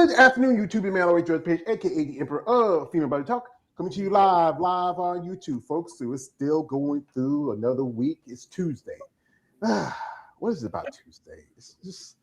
Good afternoon, YouTube and Man Away George Page, aka the Emperor of Female Body Talk, coming to you live on YouTube, folks. So it's still going through another week. It's Tuesday. What is it about Tuesday? It's just,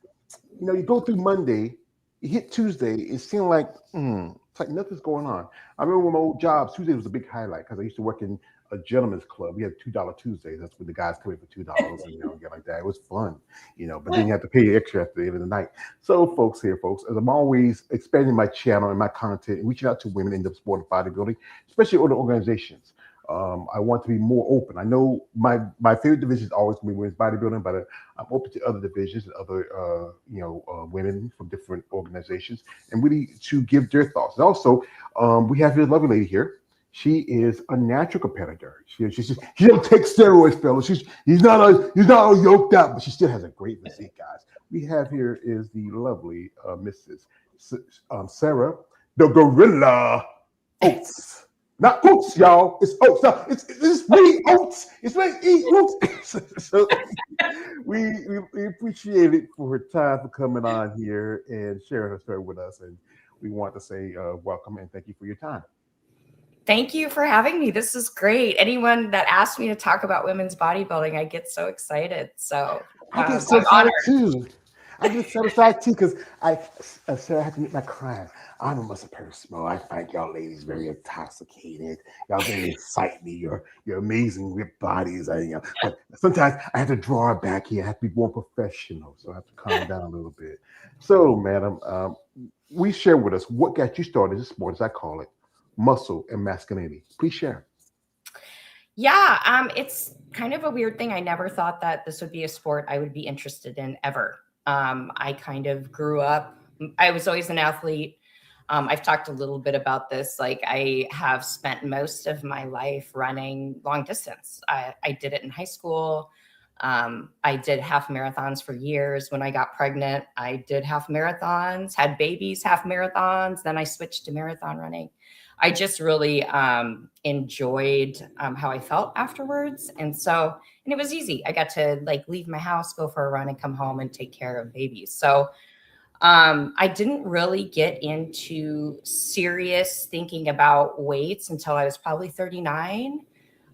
you go through Monday, you hit Tuesday, it seemed like it's like nothing's going on. I remember when my old job, Tuesday was a big highlight because I used to work in a gentleman's club. We had $2 Tuesdays. That's when the guys come in for $2 and get like that. It was fun, but then you have to pay extra at the end of the night. So folks, as I'm always expanding my channel and my content and reaching out to women in the sport of bodybuilding, especially other organizations. I want to be more open. I know my favorite division is always going to be women's bodybuilding, but I'm open to other divisions and other women from different organizations, and really to give their thoughts. And also, we have this lovely lady here. She is a natural competitor. She don't take steroids, fellas. She's not all yoked up, but she still has a great physique, guys. We have here is the lovely Mrs. Sarah, the Gorilla Oates. Not Oates, y'all. It's Oates. No, it's me, Oates. It's me, Oates. So we appreciate it for her time for coming on here and sharing her story with us. And we want to say welcome and thank you for your time. Thank you for having me. This is great. Anyone that asks me to talk about women's bodybuilding, I get so excited. So I get so excited too. I get so excited too because Sarah had to make my crying. I'm a muscle person. I find y'all ladies very intoxicated. Y'all very excite me. Your amazing ripped bodies. But sometimes I have to draw it back here. I have to be more professional, so I have to calm down a little bit. So, madam, we share with us what got you started in sport, as I call it, muscle and masculinity. Please share. Yeah, it's kind of a weird thing. I never thought that this would be a sport I would be interested in ever. I kind of grew up, I was always an athlete. I've talked a little bit about this. Like I have spent most of my life running long distance. I did it in high school. I did half marathons for years. When I got pregnant, I did half marathons, had babies, half marathons. Then I switched to marathon running. I just really enjoyed how I felt afterwards. And it was easy. I got to leave my house, go for a run and come home and take care of babies. So I didn't really get into serious thinking about weights until I was probably 39.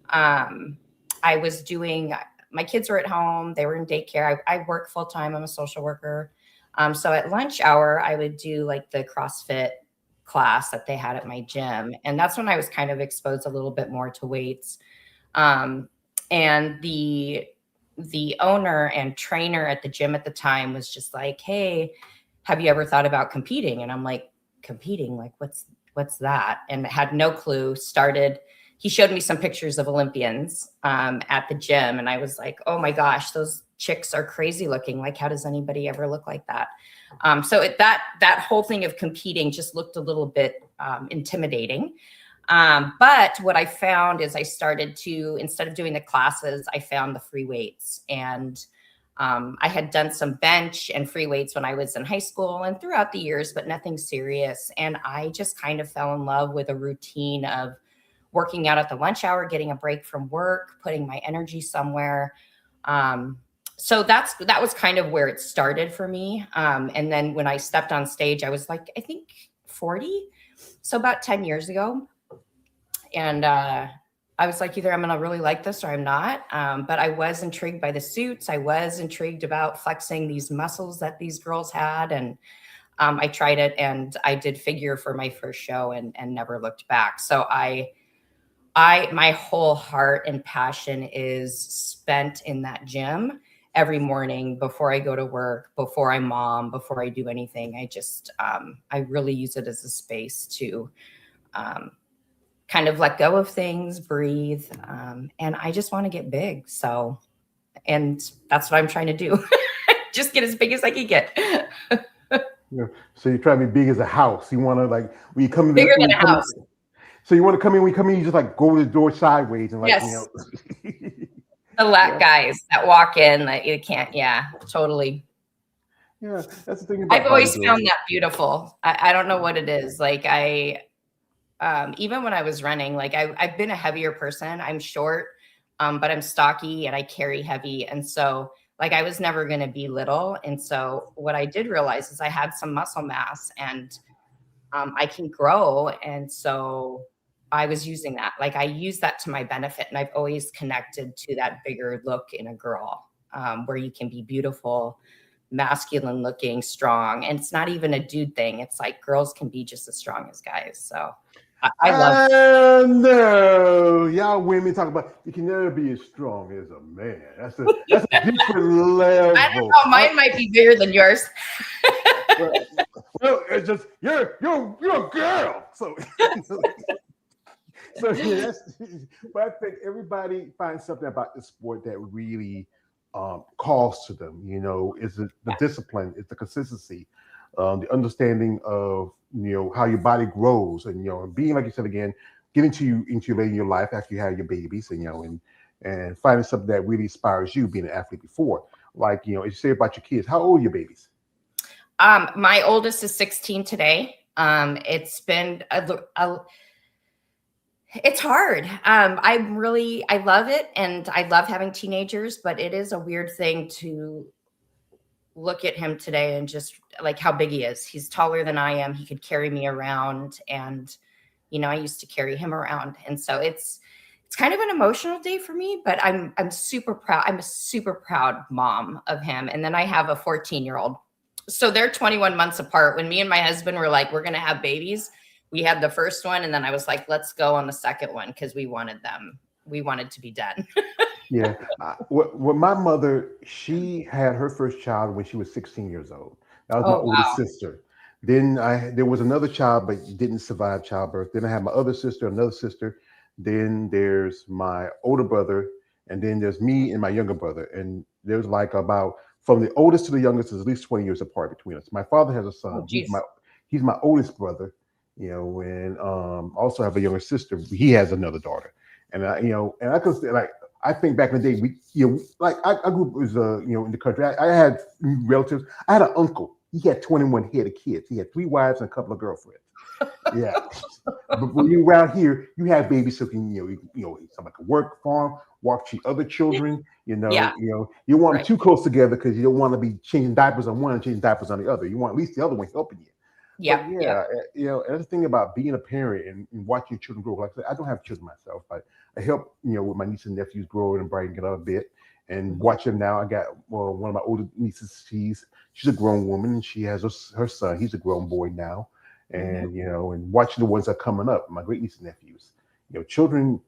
I was doing, my kids were at home. They were in daycare. I work full time. I'm a social worker. So at lunch hour, I would do the CrossFit class that they had at my gym. And that's when I was kind of exposed a little bit more to weights. And the owner and trainer at the gym at the time was just like, hey, have you ever thought about competing? And I'm like, competing? What's that? And I had no clue. He showed me some pictures of Olympians at the gym. And I was like, oh my gosh, those chicks are crazy looking. How does anybody ever look like that? So that whole thing of competing just looked a little bit intimidating. But what I found is I started to, instead of doing the classes, I found the free weights. And I had done some bench and free weights when I was in high school and throughout the years, but nothing serious. And I just kind of fell in love with a routine of working out at the lunch hour, getting a break from work, putting my energy somewhere. So that was kind of where it started for me. And then when I stepped on stage, I was I think 40. So about 10 years ago. And I was like, either I'm going to really like this or I'm not. But I was intrigued by the suits. I was intrigued about flexing these muscles that these girls had. And I tried it and I did figure for my first show and never looked back. So my whole heart and passion is spent in that gym every morning before I go to work, before I mom, before I do anything. I really use it as a space to kind of let go of things, breathe. And I just want to get big. So, and that's what I'm trying to do. Just get as big as I can get. So you try to be big as a house. You want to when you come in bigger than a house. So you want to come in, when you come in, you just go to the door sideways and yes. The lat guys that walk in, you can't. Yeah, totally. Yeah, that's the thing about I've always found that beautiful. I don't know what it is. Even when I was running, I've been a heavier person. I'm short, but I'm stocky and I carry heavy. And so Like I was never going to be little. And so what I did realize is I had some muscle mass and I can grow. And so I was using that. Like I use that to my benefit. And I've always connected to that bigger look in a girl, where you can be beautiful, masculine looking, strong. And it's not even a dude thing. It's like girls can be just as strong as guys. So I love it. No, y'all women talk about you can never be as strong as a man. That's a different level. I don't know. Mine might be bigger than yours. Well, it's just you're a girl. So so yeah, but I think everybody finds something about the sport that really calls to them. You know, is the discipline, it's the consistency, the understanding of how your body grows, and being, like you said again, getting to you into your late in your life after you have your babies, and and finding something that really inspires you, being an athlete before. Like as you say about your kids, how old are your babies? My oldest is 16 today. It's been it's hard. I love it, and I love having teenagers, but it is a weird thing to look at him today and just like how big he is. He's taller than I am. He could carry me around, and I used to carry him around, and so it's kind of an emotional day for me. But I'm super proud. I'm a super proud mom of him, and then I have a 14-year-old. So they're 21 months apart. When me and my husband were like, we're going to have babies, we had the first one. And then I was like, let's go on the second one, because we wanted to be done. Yeah. What my mother, she had her first child when she was 16 years old. That was my oldest sister. Then there was another child, but didn't survive childbirth. Then I had my other sister, another sister. Then there's my older brother. And then there's me and my younger brother. And there's like about, from the oldest to the youngest, is at least 20 years apart between us. My father has a son. He's my oldest brother, and also have a younger sister. He has another daughter. And and I could say, like, I think back in the day, like I grew up in the country. I had relatives. I had an uncle. He had 21 head of kids. He had 3 wives and a couple of girlfriends. Yeah. But when you're around here, you have babies, so somebody can work, farm, watch the other children. You want them too close together, because you don't want to be changing diapers on one and changing diapers on the other. You want at least the other one helping you. Yeah. And that's the thing about being a parent and watching your children grow. Like I said, I don't have children myself, but I help, with my nieces and nephews grow and brighten it up a bit. And watch them now. I got one of my older nieces. She's a grown woman, and she has her son. He's a grown boy now. And and watching the ones that are coming up, my great nieces and nephews. Children,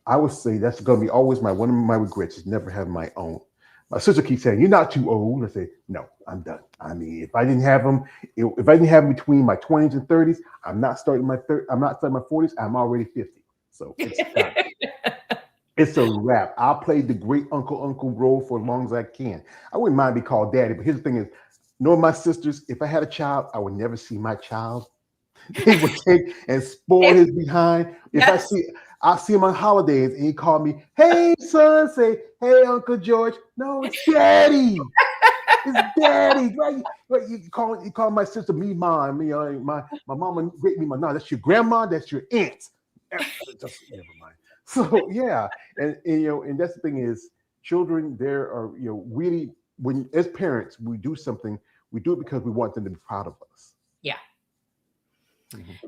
I would say that's going to be always one of my regrets, is never having my own. My sister keeps saying, "You're not too old." I say, "No, I'm done." I mean, if I didn't have them, between my 20s and 30s, I'm not starting my 40s. I'm already 50. So it's done. It's a wrap. I'll play the great uncle role for as long as I can. I wouldn't mind being called daddy, but here's the thing is, knowing my sisters, if I had a child, I would never see my child. They would take and spoil his behind. I'll see him on holidays, and he call me, "Hey, son," say, "Hey, Uncle George." No, it's daddy. It's daddy. Right? You call my sister me mom. My mama great me mom. No, that's your grandma. That's your aunt. Just never mind. So yeah, and that's the thing is, children, there are really, when as parents we do something, we do it because we want them to be proud of us. Yeah.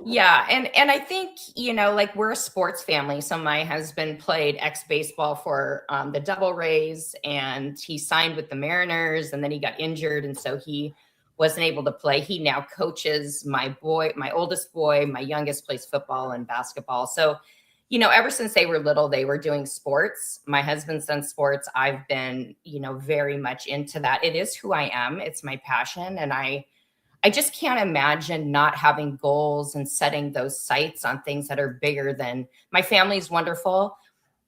Yeah. And I think, like we're a sports family. So my husband played baseball for the Devil Rays, and he signed with the Mariners, and then he got injured. And so he wasn't able to play. He now coaches my oldest boy. My youngest plays football and basketball. So, ever since they were little, they were doing sports. My husband's done sports. I've been, very much into that. It is who I am. It's my passion. And I just can't imagine not having goals and setting those sights on things that are bigger than my family's wonderful.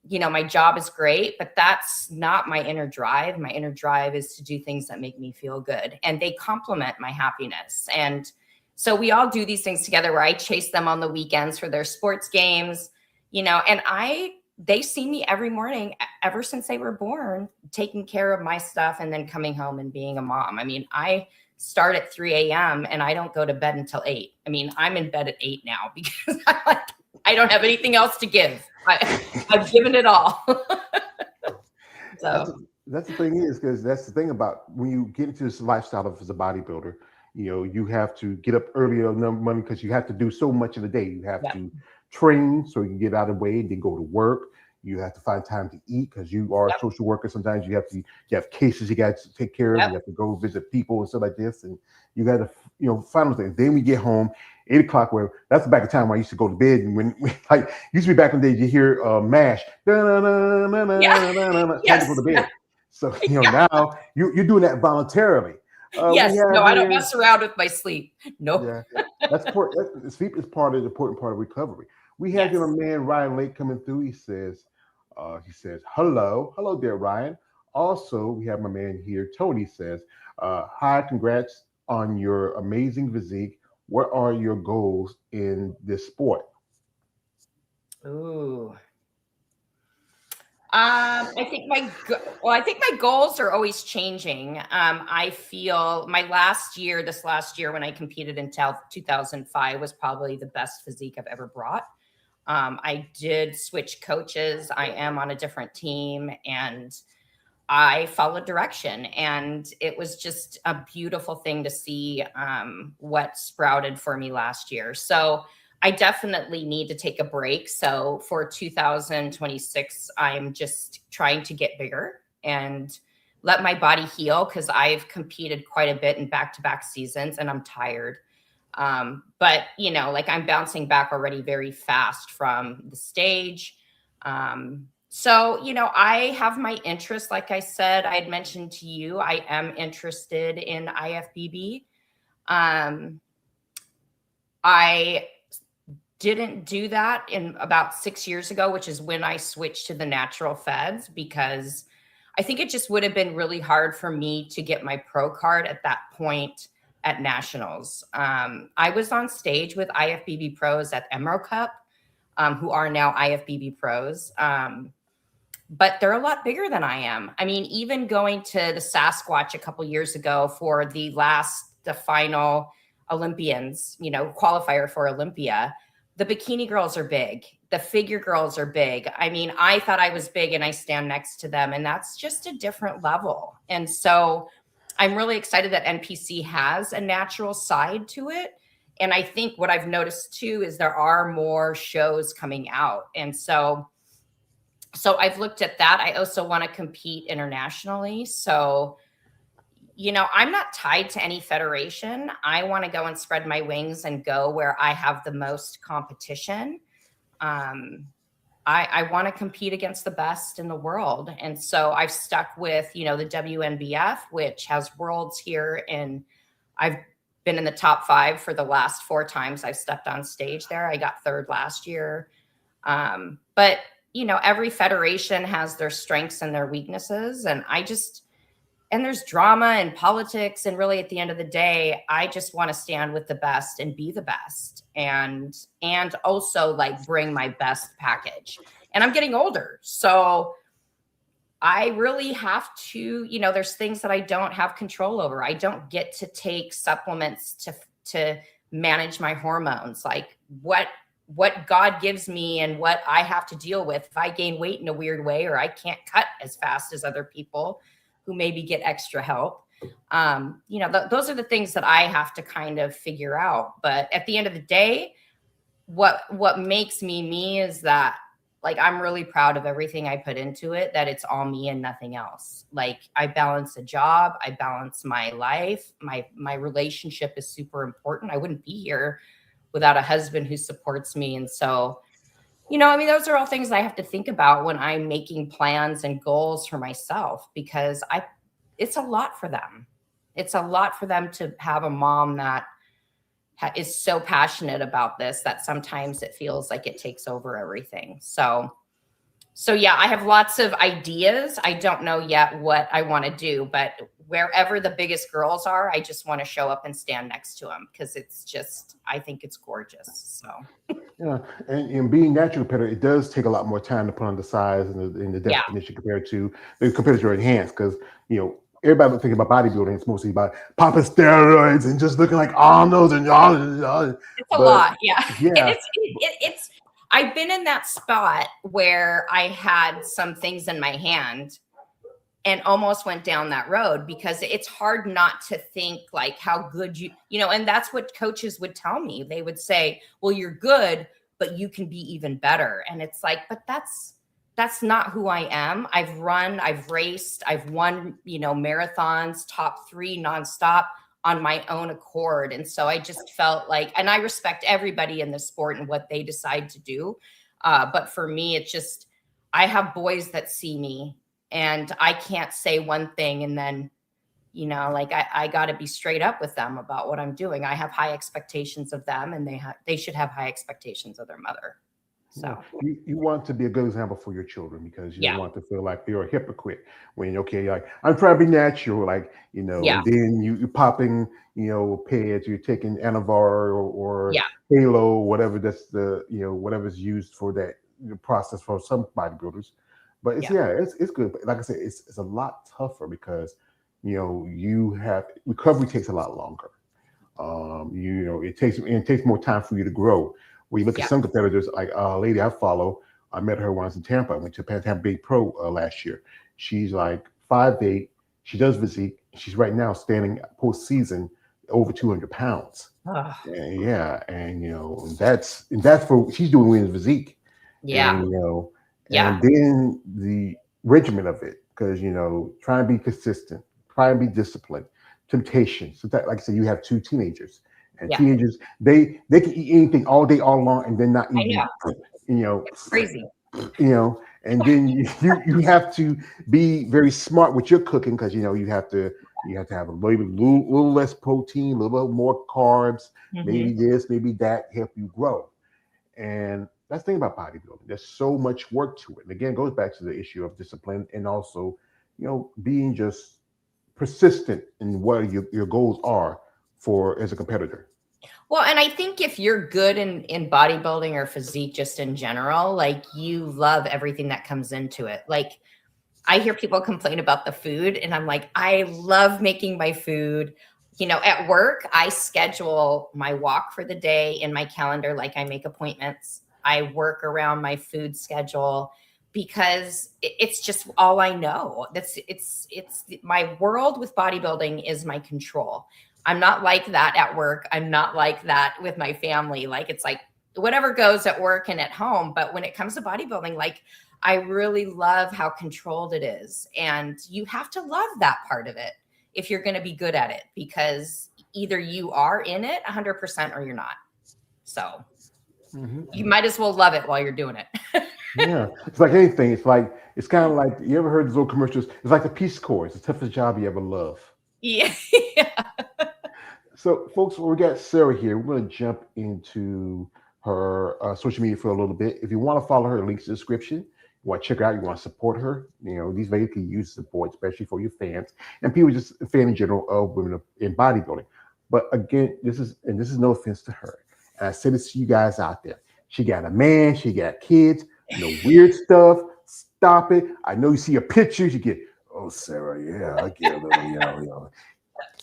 My job is great, but that's not my inner drive. My inner drive is to do things that make me feel good, and they complement my happiness. And so we all do these things together, where I chase them on the weekends for their sports games, and they see me every morning ever since they were born, taking care of my stuff and then coming home and being a mom. I mean, I start at 3 a.m. and I don't go to bed until 8. I mean, I'm in bed at 8 now because I don't have anything else to give. I've given it all. So That's the thing is because that's the thing about when you get into this lifestyle of as a bodybuilder, you have to get up earlier in the morning because you have to do so much in the day. You have Yeah. to train so you can get out of the way and then go to work. You have to find time to eat because you are a Yep. social worker. Sometimes you have cases you got to take care of. Yep. You have to go visit people and stuff like this, and you got to final thing. Then we get home 8 o'clock. Where that's back in time when I used to go to bed and when like used to be back in the day you hear mash Yeah. time to go Yes. to bed. So Yeah. now you're doing that voluntarily. We Yes. No, have I don't here, mess around with my sleep. Nope. yeah, sleep is part of the important part of recovery. We have here a Yes. man Ryan Lake coming through. He says hello there Ryan. Also we have my man here Tony says hi, congrats on your amazing physique. What are your goals in this sport? Ooh. I think my goals are always changing. I feel this last year when I competed in 2005 was probably the best physique I've ever brought. I did switch coaches. I am on a different team and I followed direction. And it was just a beautiful thing to see what sprouted for me last year. So I definitely need to take a break. So for 2026, I'm just trying to get bigger and let my body heal because I've competed quite a bit in back-to-back seasons and I'm tired. But like I'm bouncing back already very fast from the stage. So, I have my interest. Like I said, I had mentioned to you, I am interested in IFBB. I didn't do that in about 6 years ago, which is when I switched to the natural feds, because I think it just would have been really hard for me to get my pro card at that point at nationals. I was on stage with IFBB pros at Emerald Cup, who are now IFBB pros. But they're a lot bigger than I am. I mean, even going to the Sasquatch a couple years ago for the final Olympians, qualifier for Olympia, the bikini girls are big. The figure girls are big. I mean, I thought I was big and I stand next to them, and that's just a different level. And so I'm really excited that NPC has a natural side to it. And I think what I've noticed too is there are more shows coming out. And so I've looked at that. I also want to compete internationally. So, I'm not tied to any federation. I want to go and spread my wings and go where I have the most competition. I want to compete against the best in the world. And so I've stuck with, the WNBF, which has worlds here. And I've been in the top 5 for the last 4 times I've stepped on stage there. I got 3rd last year. But every federation has their strengths and their weaknesses. And there's drama and politics. And really at the end of the day, I just want to stand with the best and be the best and also like bring my best package. And I'm getting older. So I really have to, there's things that I don't have control over. I don't get to take supplements to manage my hormones. Like what God gives me and what I have to deal with. If I gain weight in a weird way, or I can't cut as fast as other people who maybe get extra help, those are the things that I have to kind of figure out. But at the end of the day, what makes me is that, like, I'm really proud of everything I put into it, that it's all me and nothing else. Like, I balance a job, I balance my life, my relationship is super important. I wouldn't be here without a husband who supports me. And so, those are all things I have to think about when I'm making plans and goals for myself, because it's a lot for them. It's a lot for them to have a mom that is so passionate about this that sometimes it feels like it takes over everything. So yeah, I have lots of ideas. I don't know yet what I want to do, but wherever the biggest girls are, I just want to show up and stand next to them, because I think it's gorgeous. So yeah, and being natural competitor, it does take a lot more time to put on the size and the definition compared to your enhanced, because everybody thinking about bodybuilding, it's mostly about popping steroids and just looking like Arnold and all. It's a lot, yeah. Yeah. It's I've been in that spot where I had some things in my hand and almost went down that road, because it's hard not to think like how good and that's what coaches would tell me. They would say, well, you're good, but you can be even better. And it's like, but that's not who I am. I've run, I've raced, I've won, marathons, top 3 nonstop on my own accord. And so I just felt like, and I respect everybody in the sport and what they decide to do. But for me, it's just, I have boys that see me, and I can't say one thing and then, like I got to be straight up with them about what I'm doing. I have high expectations of them, and they should have high expectations of their mother. So you want to be a good example for your children, because you don't want to feel like they're a hypocrite when, okay, like I'm trying to be natural, like, and then you popping, pads, you're taking Anavar or Halo, whatever that's the, whatever's used for that process for some bodybuilders. But it's good. But like I said, it's a lot tougher because, you have recovery takes a lot longer. It takes more time for you to grow. When you look at some competitors, like a lady I follow, I met her when I was in Tampa. I went to Tampa Bay Pro last year. She's like 5'8". She does physique. She's right now standing postseason over 200 pounds. And that's for, she's doing women's physique. And then the regimen of it, because trying to be consistent, trying to be disciplined, temptation. So that, like I said, you have 2 teenagers. And teenagers, they can eat anything all day, all long, and then not eat. It's crazy. And then you have to be very smart with your cooking, because you have to have a little less protein, a little more carbs, maybe this, maybe that, help you grow. And that's the thing about bodybuilding. There's so much work to it. And again, it goes back to the issue of discipline, and also, being just persistent in what your goals are as a competitor. Well, and I think if you're good in bodybuilding or physique, just in general, like you love everything that comes into it. Like I hear people complain about the food, and I'm like, I love making my food. At work, I schedule my walk for the day in my calendar. Like I make appointments. I work around my food schedule, because it's just all I know. It's my world with bodybuilding is my control. I'm not like that at work. I'm not like that with my family. Like it's like whatever goes at work and at home. But when it comes to bodybuilding, like I really love how controlled it is. And you have to love that part of it if you're going to be good at it, because either you are in it 100% or you're not. So you might as well love it while you're doing it. It's like anything. It's kind of like, you ever heard those old commercials? It's like the Peace Corps. It's the toughest job you ever love. Yeah. So, folks, we got Sarah here. We're going to jump into her social media for a little bit. If you want to follow her, links in the description. You want to check her out, you want to support her. These ladies can use support, especially for your fans and people just fan in general of women in bodybuilding. But again, this is no offense to her. And I say this to you guys out there. She got a man, she got kids, no weird stuff. Stop it. I know you see her pictures, you get, oh, Sarah, I get a little,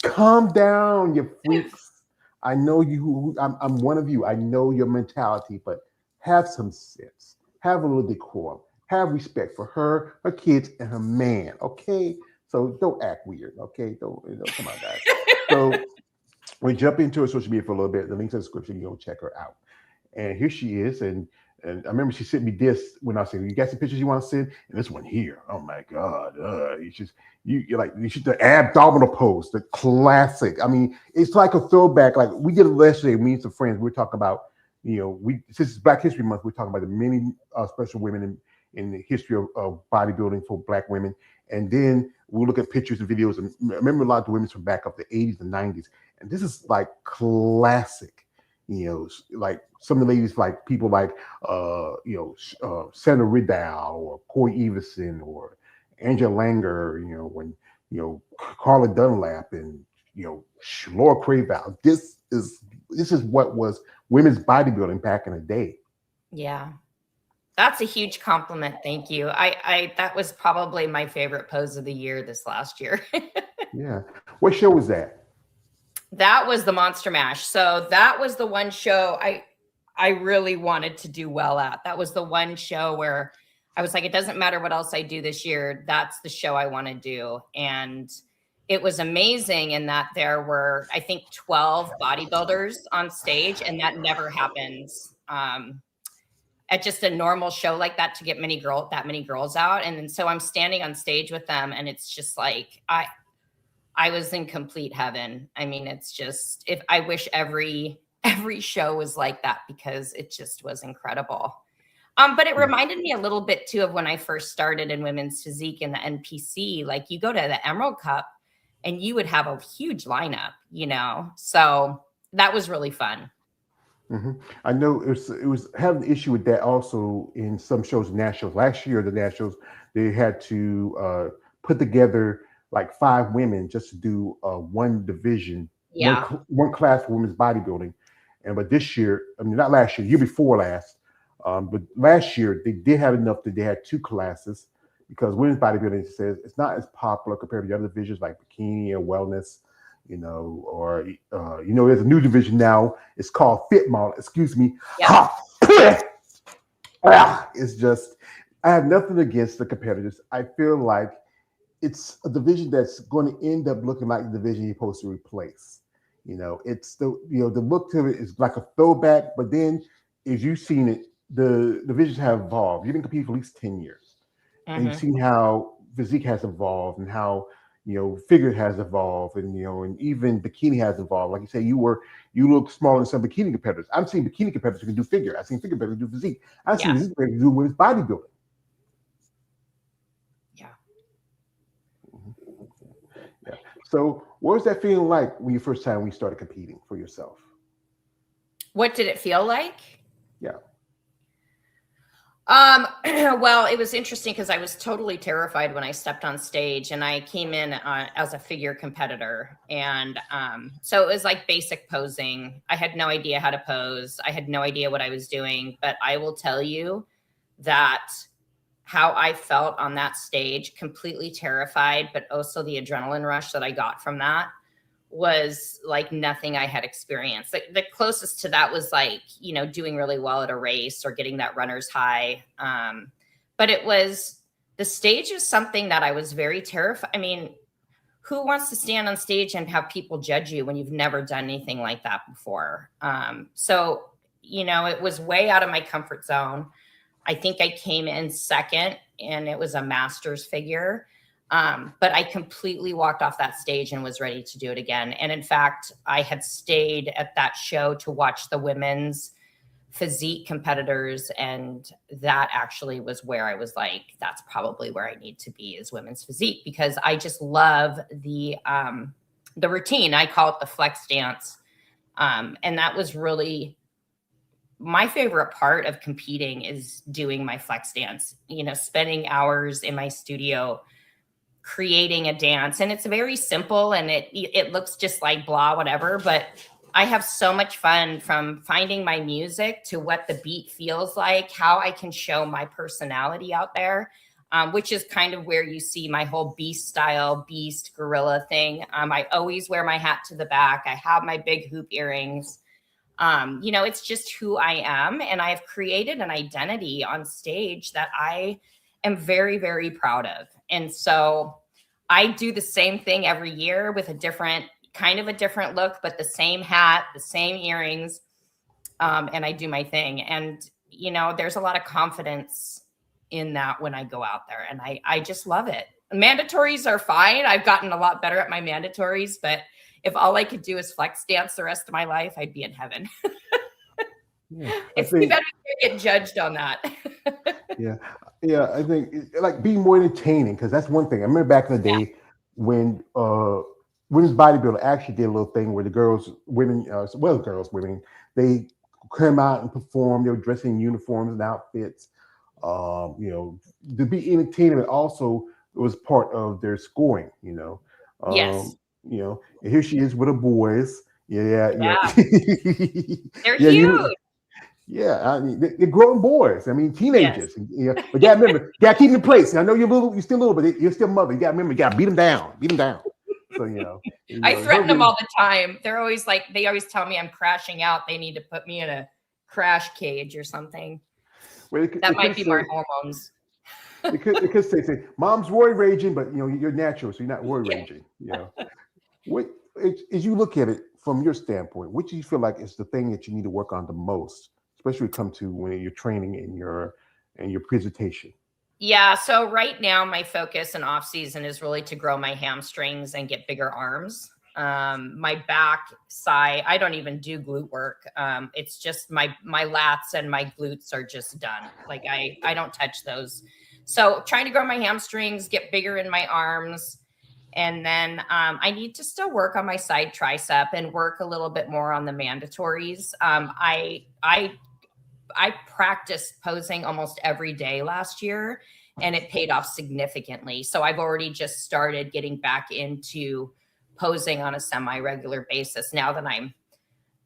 Calm down, you freaks. I know you. I'm one of you. I know your mentality, but have some sense. Have a little decorum. Have respect for her kids, and her man. Okay, so don't act weird. Okay, don't come on, guys. So we jump into her social media for a little bit. The link's in the description. You go check her out. And here she is. And I remember she sent me this when I was saying, you got some pictures you want to send? And this one here. Oh my God. You're like, you should the abdominal pose, the classic. I mean, it's like a throwback. Like we did it yesterday, me and some friends. We were talking about, since it's Black History Month, we're talking about the many special women in the history of bodybuilding for Black women. And then we'll look at pictures and videos. And I remember a lot of the women from back up the 80s and 90s. And this is like classic. Like some of the ladies, like people like, Sandra Riddell or Corey Everson or Angela Langer, when, Carla Dunlap and, Laura Craval. This is what was women's bodybuilding back in the day. Yeah. That's a huge compliment. Thank you. I that was probably my favorite pose of the year this last year. Yeah. What show was that? That was the Monster Mash. So that was the one show I really wanted to do well at. That was the one show where I was like, it doesn't matter what else I do this year. That's the show I want to do. And it was amazing in that there were, I think, 12 bodybuilders on stage, and that never happens at just a normal show like that, to get that many girls out. And then so I'm standing on stage with them, and it's just like I was in complete heaven. I mean, it's just, if I wish every show was like that, because it just was incredible. But it reminded me a little bit too of when I first started in women's physique in the NPC. Like, you go to the Emerald Cup and you would have a huge lineup, so that was really fun. Mm-hmm. I know it was having an issue with that also in some shows, nationals. Last year, the nationals, they had to put together like 5 women just to do one division, one class for women's bodybuilding. But this year, I mean, not last year before last, but last year they did have enough that they had 2 classes, because women's bodybuilding says it's not as popular compared to the other divisions like bikini and wellness. Or there's a new division now. It's called Fit Model. Excuse me. Yeah. It's just, I have nothing against the competitors. I feel like it's a division that's going to end up looking like the division you're supposed to replace. It's the look to it is like a throwback, but then as you've seen it, the divisions have evolved. You've been competing for at least 10 years, and you've seen how physique has evolved and how figure has evolved, and and even bikini has evolved. Like you say, you look smaller than some bikini competitors. I'm seeing bikini competitors who can do figure. I've seen figure competitors do physique. I've seen physique competitors do women's bodybuilding. Yeah. Yeah. So, what was that feeling like when you started competing for yourself? What did it feel like? Yeah. Well, it was interesting because I was totally terrified when I stepped on stage, and I came in as a figure competitor. And so it was like basic posing. I had no idea how to pose. I had no idea what I was doing, but I will tell you that how I felt on that stage, completely terrified, but also the adrenaline rush that I got from that was like nothing I had experienced. The closest to that was like, doing really well at a race or getting that runner's high. But the stage is something that I was very terrified. I mean, who wants to stand on stage and have people judge you when you've never done anything like that before? So, it was way out of my comfort zone. I think I came in second, and it was a master's figure. But I completely walked off that stage and was ready to do it again. And in fact, I had stayed at that show to watch the women's physique competitors. And that actually was where I was like, that's probably where I need to be, is women's physique, because I just love the routine. I call it the flex dance. And that was really my favorite part of competing, is doing my flex dance, spending hours in my studio creating a dance. And it's very simple, and it looks just like blah, whatever, but I have so much fun from finding my music to what the beat feels like, how I can show my personality out there, which is kind of where you see my whole beast gorilla thing. I always wear my hat to the back. I have my big hoop earrings. It's just who I am. And I have created an identity on stage that I am very, very proud of. And so I do the same thing every year with a different look, but the same hat, the same earrings. And I do my thing. And, there's a lot of confidence in that when I go out there, and I just love it. Mandatories are fine. I've gotten a lot better at my mandatories, but if all I could do is flex dance the rest of my life, I'd be in heaven. It's too bad we get judged on that. Yeah, I think like being more entertaining, because that's one thing. I remember back in the day when women's bodybuilder actually did a little thing where women, they come out and perform. They were dressing in uniforms and outfits, to be entertaining, but also it was part of their scoring. Yes. And here she is with her boys. Yeah. They're huge. I mean, they're grown boys. I mean, teenagers. Yes. But you gotta remember, you gotta keep them in place. I know you're still little, but you're still mother. You gotta remember, you gotta beat them down. So I threaten them all the time. They always tell me I'm crashing out. They need to put me in a crash cage or something. That might be more hormones. Because they say mom's roid raging, but you're natural, so you're not roid Yeah. raging. What as you look at it from your standpoint, which do you feel like is the thing that you need to work on the most, especially when it comes to when you're training and your presentation? Yeah, so right now my focus in off season is really to grow my hamstrings and get bigger arms. My back side, I don't even do glute work. It's just my lats and my glutes are just done. Like I don't touch those. So trying to grow my hamstrings, get bigger in my arms, and then I need to still work on my side tricep and work a little bit more on the mandatories. I practiced posing almost every day last year and it paid off significantly. So I've already just started getting back into posing on a semi-regular basis now that I'm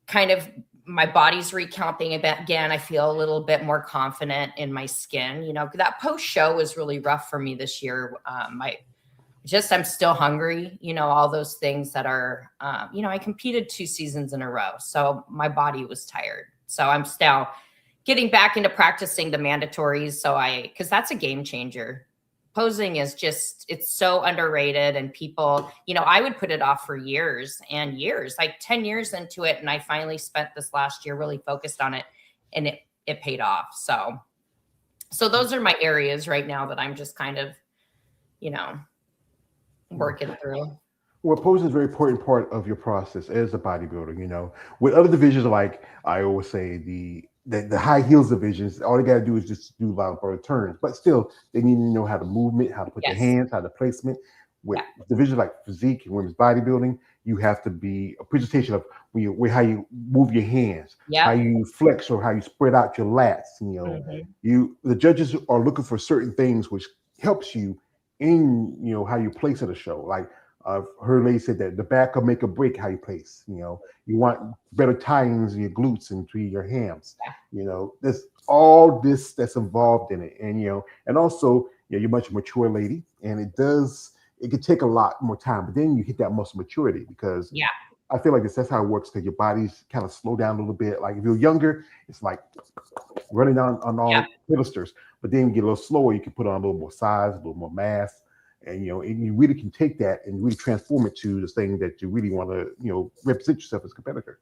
kind of my body's recounting a bit again. I feel a little bit more confident in my skin. That post show was really rough for me this year. I'm still hungry, all those things that are, I competed 2 seasons in a row. So my body was tired. So I'm still getting back into practicing the mandatories. Because that's a game changer. Posing is it's so underrated and people, I would put it off for years and years, like 10 years into it. And I finally spent this last year really focused on it and it paid off. So those are my areas right now that I'm just kind of, working through. Well, posing is a very important part of your process as a bodybuilder. With other divisions, like I always say, the high heels divisions, all they got to do is just do a lot of turns. But still, they need to know how to movement, how to put their Yes. hands, how to placement. With Yeah. divisions like physique and women's bodybuilding, you have to be a presentation of how you move your hands, Yeah. how you flex or how you spread out your lats. The judges are looking for certain things which helps you in how you place at a show. Like her lady said that the back will make or break how you place. You want better tie-ins in your glutes and to your hams. There's all this that's involved in it, and also you're a much mature lady, and it could take a lot more time, but then you hit that muscle maturity because I feel like that's how it works because your body's kind of slow down a little bit. Like if you're younger, it's like running on all pilasters, but then you get a little slower, you can put on a little more size, a little more mass, and you really can take that and really transform it to the thing that you really want to represent yourself as a competitor.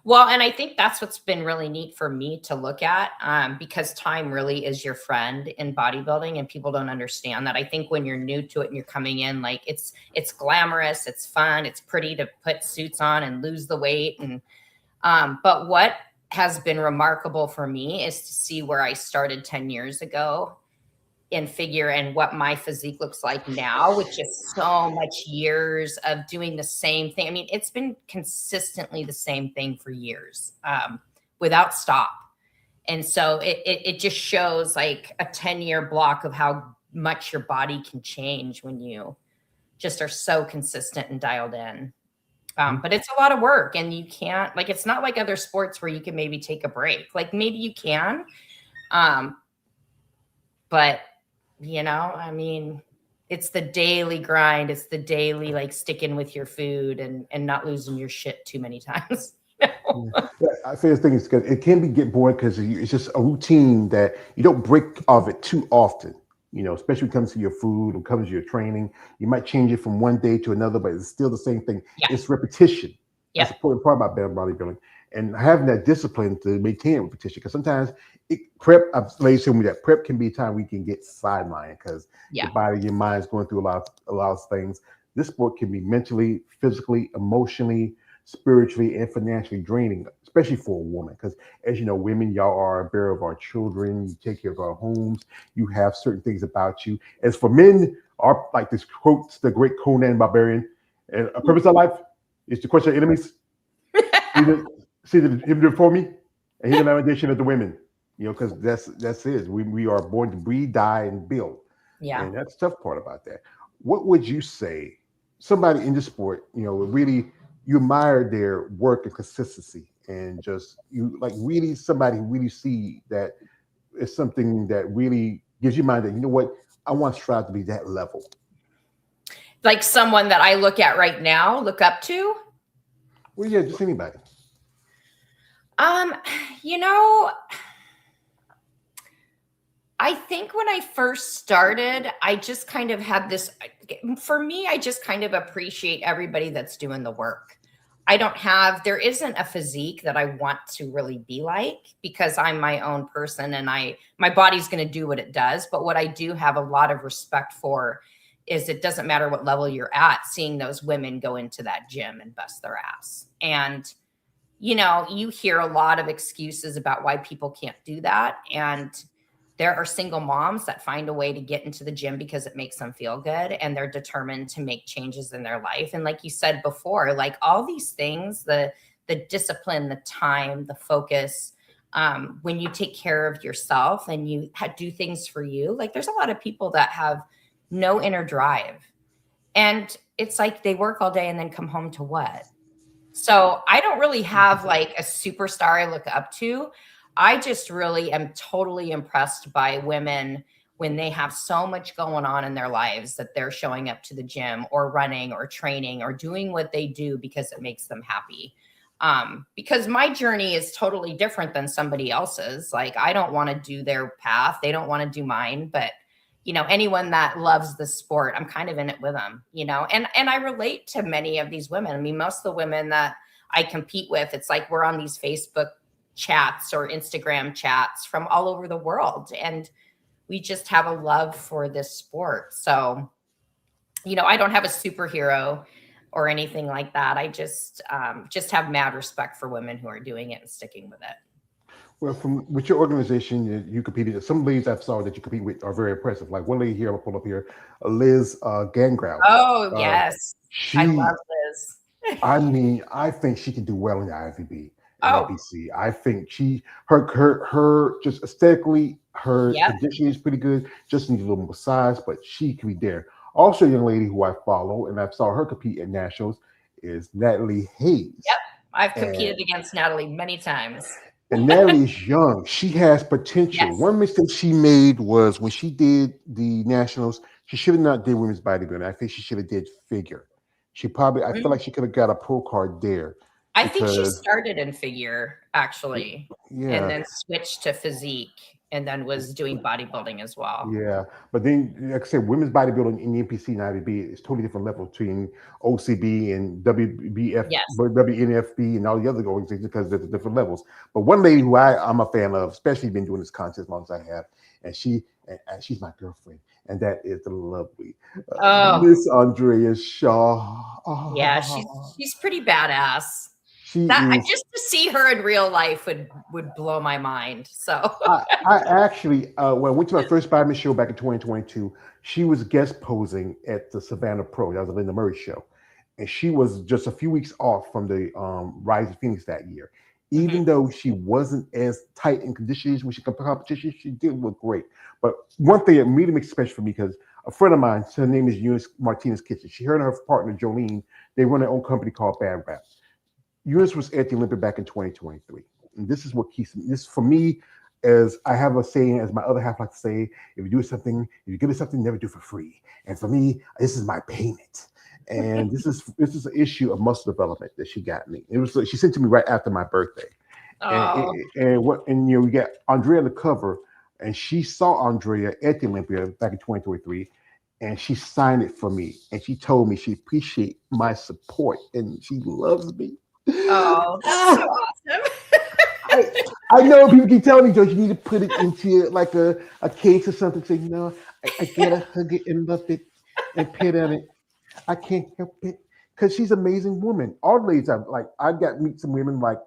Well, and I think that's what's been really neat for me to look at because time really is your friend in bodybuilding and people don't understand that. I think when you're new to it and you're coming in, like it's glamorous, it's fun, it's pretty to put suits on and lose the weight. And but what has been remarkable for me is to see where I started 10 years ago in figure and what my physique looks like now, which is so much years of doing the same thing. I mean, it's been consistently the same thing for years without stop. And so it just shows like a 10-year block of how much your body can change when you just are so consistent and dialed in. But it's a lot of work and you can't, like, it's not like other sports where you can maybe take a break. Like maybe you can, but I mean, it's the daily grind. It's the daily, like sticking with your food and not losing your shit too many times. I say this thing is because it can get boring because it's just a routine that you don't break of it too often. Especially when it comes to your food, when it comes to your training, you might change it from one day to another, but it's still the same thing. Yeah. It's repetition. Yeah. That's the important part about bodybuilding and having that discipline to maintain repetition. Because sometimes ladies tell me that prep can be a time we can get sidelined because your body, your mind is going through a lot of things. This sport can be mentally, physically, emotionally, spiritually, and financially draining, especially for a woman. Because as you know, women, y'all are a bearer of our children. You take care of our homes. You have certain things about you. As for men, are like this quote, the great Conan Barbarian, and a purpose of life is to crush our enemies. See him before me, and hear the lamentation of the women. Because that's it. We are born to breed, die, and build. Yeah. And that's the tough part about that. What would you say? Somebody in the sport, really you admire their work and consistency, and just you like really somebody who really see that it's something that really gives you mind that what I want to strive to be that level. Like someone that I look at right now, look up to. Well, yeah, just anybody. I think when I first started, I just kind of had this, for me, I just kind of appreciate everybody that's doing the work. There isn't a physique that I want to really be like because I'm my own person and my body's going to do what it does. But what I do have a lot of respect for is it doesn't matter what level you're at, seeing those women go into that gym and bust their ass. And, you hear a lot of excuses about why people can't do that. And there are single moms that find a way to get into the gym because it makes them feel good and they're determined to make changes in their life. And like you said before, like all these things, the discipline, the time, the focus, when you take care of yourself and you do things for you, like there's a lot of people that have no inner drive. And it's like they work all day and then come home to what? So I don't really have like a superstar I look up to. I just really am totally impressed by women when they have so much going on in their lives that they're showing up to the gym or running or training or doing what they do because it makes them happy. Because my journey is totally different than somebody else's. Like I don't want to do their path. They don't want to do mine, but anyone that loves the sport, I'm kind of in it with them, and I relate to many of these women. I mean, most of the women that I compete with, it's like we're on these Facebook chats or Instagram chats from all over the world. And we just have a love for this sport. So, I don't have a superhero or anything like that. I just have mad respect for women who are doing it and sticking with it. Well, from with your organization, you competed. Some ladies I've saw that you compete with are very impressive. Like one lady here, I'll pull up here, Liz Gangrel. Oh, Uh, yes. I she, love Liz. I mean, I think she can do well in the IFBB and Oh, NPC. I think her just aesthetically, her yep. conditioning is pretty good. Just needs a little more size, but she can be there. Also, a young lady who I follow and I saw her compete at nationals is Natalie Yep. Hayes. I've And competed against Natalie many times. And Natalie is young. She has potential. Yes. One mistake she made was when she did the nationals. She should have not did women's bodybuilding. I think she should have did figure. I feel like she could have got a pro card there I think she because started in figure actually, and yeah, then switched to physique and then was doing bodybuilding as well. yeah. But then, like I said, women's bodybuilding in the NPC and IBB is totally different level between OCB and Yes. WNFB and all the other organizations because there's different levels. But one lady who I'm a fan of, especially been doing this contest as long as I have, and she's my girlfriend, and that is the lovely Oh, Miss Andrea Shaw. yeah, she's pretty badass. She That is. just to see her in real life would blow my mind. So, I actually, when I went to my first Badminton show back in 2022, she was guest posing at the Savannah Pro. That was a Linda Murray show. And she was just a few weeks off from the Rise of Phoenix that year. mhm. Even though she wasn't as tight in conditions when she competition, she did look great. But one thing that really makes it special for me because a friend of mine, her name is Eunice Martinez Kitchen. She, her and her partner Jolene, they run their own company called Bad Rap. Eunice was at the Olympic back in 2023. And this is what keeps me. This for me is I have a saying, as my other half like to say, if you do something, if you give us something, never do for free. And for me, this is my payment. And this is an issue of muscle development that she got me. It was she sent to me right after my birthday. Oh, We got Andrea on the cover, and she saw Andrea at the Olympia back in 2023, and she signed it for me, and she told me she appreciates my support and she loves me. oh, that's so awesome. I, I know people keep telling me, George, you need to put it into like a case or something. So, I gotta hug it and love it and pet on it. I can't help it because she's an amazing woman. All the ladies I got to meet some women like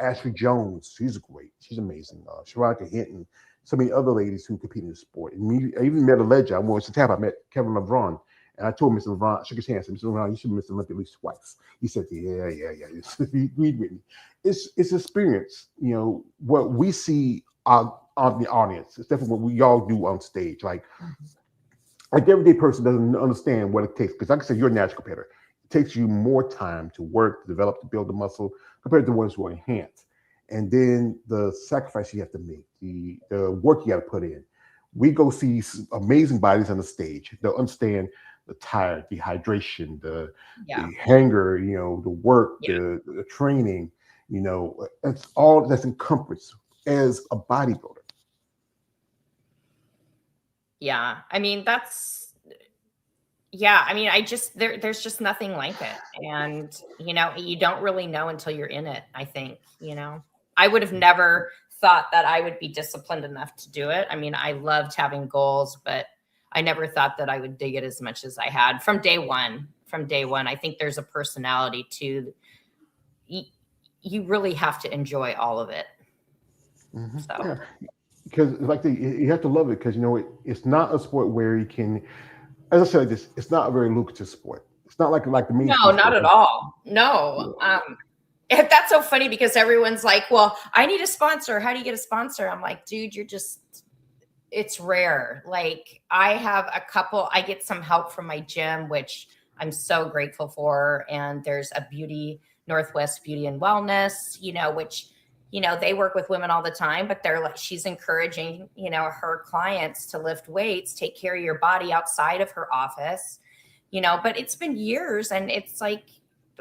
Ashley Jones. She's great. She's amazing. Sharaka Hinton. So many other ladies who compete in the sport. And I even met a legend. I went to Tampa. I met Kevin LeBron. And I told Mr. LeBron, shook his hand, said, Mr. LeBron, you should miss the Olympic at least twice. He said, yeah. He agreed with me. It's experience, what we see on the audience. It's definitely what we all do on stage. Like the everyday person doesn't understand what it takes. Because like I said, you're a natural competitor. It takes you more time to work, to develop, to build the muscle compared to the ones who are enhanced. And then the sacrifice you have to make, the work you got to put in. We go see amazing bodies on the stage. They'll understand the tired, the hydration, Yeah. the hanger, the work, Yeah. the training, that's all that's encompassed as a bodybuilder. Yeah. I mean, yeah. I mean, there's just nothing like it. And, you don't really know until you're in it, I think, I would have never thought that I would be disciplined enough to do it. I mean, I loved having goals, but I never thought that I would dig it as much as I had from day one. From day one, I think there's a personality to you, you really have to enjoy all of it. So Yeah, because you have to love it because it's not a sport where you can, as I said, this it's not a very lucrative sport. It's not like the no, mainstream not sports. at all. No. That's so funny because everyone's like, well, I need a sponsor. How do you get a sponsor? I'm like, dude, it's rare. Like I have I get some help from my gym, which I'm so grateful for. And there's a Northwest Beauty and Wellness, which, they work with women all the time, but they're like, she's encouraging, her clients to lift weights, take care of your body outside of her office, but it's been years. And it's like,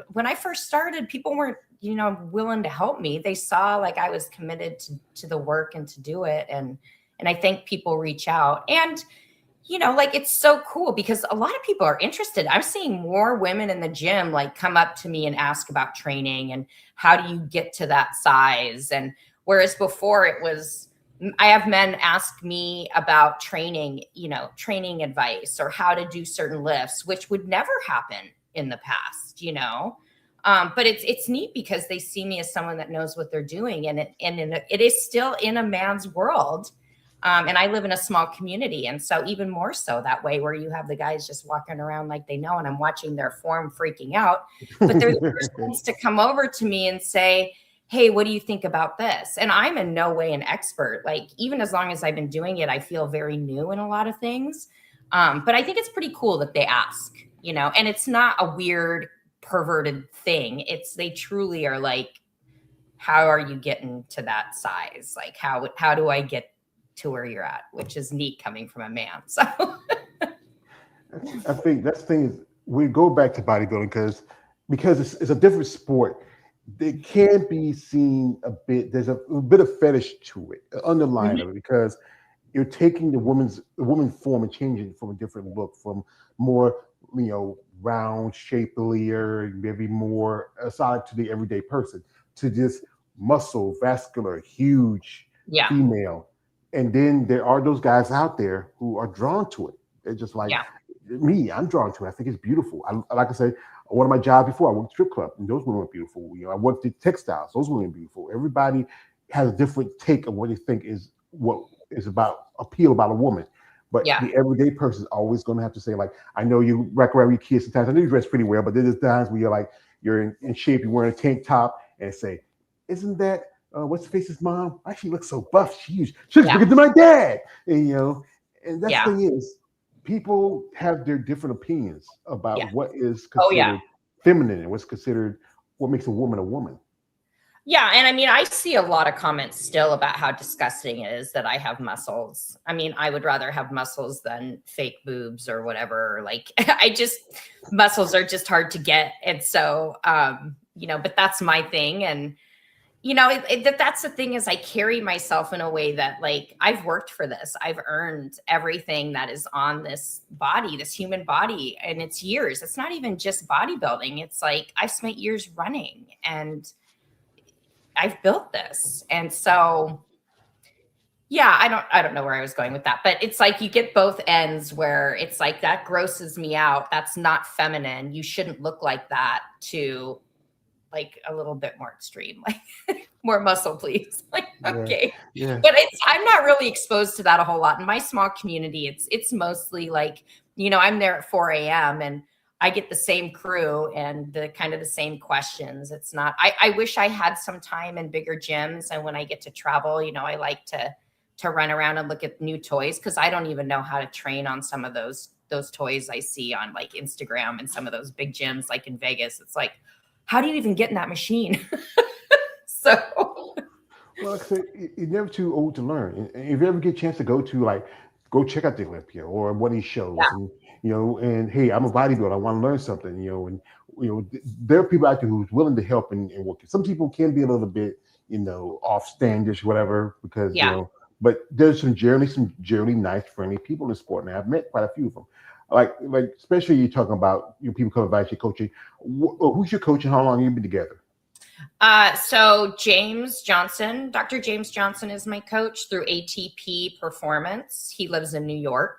when I first started, people weren't, willing to help me. They saw like I was committed to the work and to do it. And I think people reach out and, like it's so cool because a lot of people are interested. I'm seeing more women in the gym like come up to me and ask about training and how do you get to that size? And whereas before it was, I have men ask me about training, training advice or how to do certain lifts, which would never happen in the past, but it's neat because they see me as someone that knows what they're doing, and it is still in a man's world. And I live in a small community. And so even more so that way where you have the guys just walking around like they know, and I'm watching their form freaking out, but they're the first ones to come over to me and say, hey, what do you think about this? And I'm in no way an expert. Like, even as long as I've been doing it, I feel very new in a lot of things. But I think it's pretty cool that they ask, and it's not a weird perverted thing. They truly are like, how are you getting to that size? Like, how do I get to where you're at, which is neat coming from a man. So I think that's the thing is we go back to bodybuilding because it's a different sport. It can be seen a bit. There's a bit of fetish to it, underlying of it, because you're taking the woman form and changing it from a different look, from more round, shapelier, maybe more solid to the everyday person, to this muscle, vascular, huge female. And then there are those guys out there who are drawn to it. They're just like me. I'm drawn to it. I think it's beautiful. Like I said, one of my jobs before, I worked strip club, and those women were beautiful. I worked at textiles; those women were beautiful. Everybody has a different take of what they think is what is about appeal about a woman. But the everyday person is always going to have to say, like, I know you wreck around your kids sometimes. I know you dress pretty well, but there's times where you're in shape, you're wearing a tank top, and say, isn't that what's the face's mom? Why she looks so buff? She looks bigger than my dad. And and that's the thing is, people have their different opinions about what is considered feminine and what's considered what makes a woman a woman. Yeah. And I mean, I see a lot of comments still about how disgusting it is that I have muscles. I mean, I would rather have muscles than fake boobs or whatever. Like, muscles are just hard to get. And so, but that's my thing. And, that's the thing is I carry myself in a way that like I've worked for this. I've earned everything that is on this body, this human body, and it's years. It's not even just bodybuilding. It's like I've spent years running and I've built this. And so, I don't know where I was going with that, but it's like you get both ends where it's like that grosses me out. That's not feminine. You shouldn't look like that, to like a little bit more extreme, like more muscle, please. Like, okay. Yeah. But I'm not really exposed to that a whole lot. In my small community, it's mostly like, I'm there at 4 a.m. and I get the same crew and the kind of the same questions. It's not, I wish I had some time in bigger gyms. And when I get to travel, I like to run around and look at new toys, because I don't even know how to train on some of those toys I see on like Instagram and some of those big gyms like in Vegas. It's like, how do you even get in that machine? So, well, like I said, you're never too old to learn. And if you ever get a chance to go check out the Olympia or one of these shows, and and hey, I'm a bodybuilder, I want to learn something, and there are people out there who's willing to help and work. Some people can be a little bit, off standish, whatever, because But there's some generally nice, friendly people in the sport, and I've met quite a few of them. Like especially you're talking about people coming by to coaching. Who's your coach and how long have you been together? So James Johnson, Dr. James Johnson is my coach through ATP Performance. He lives in New York.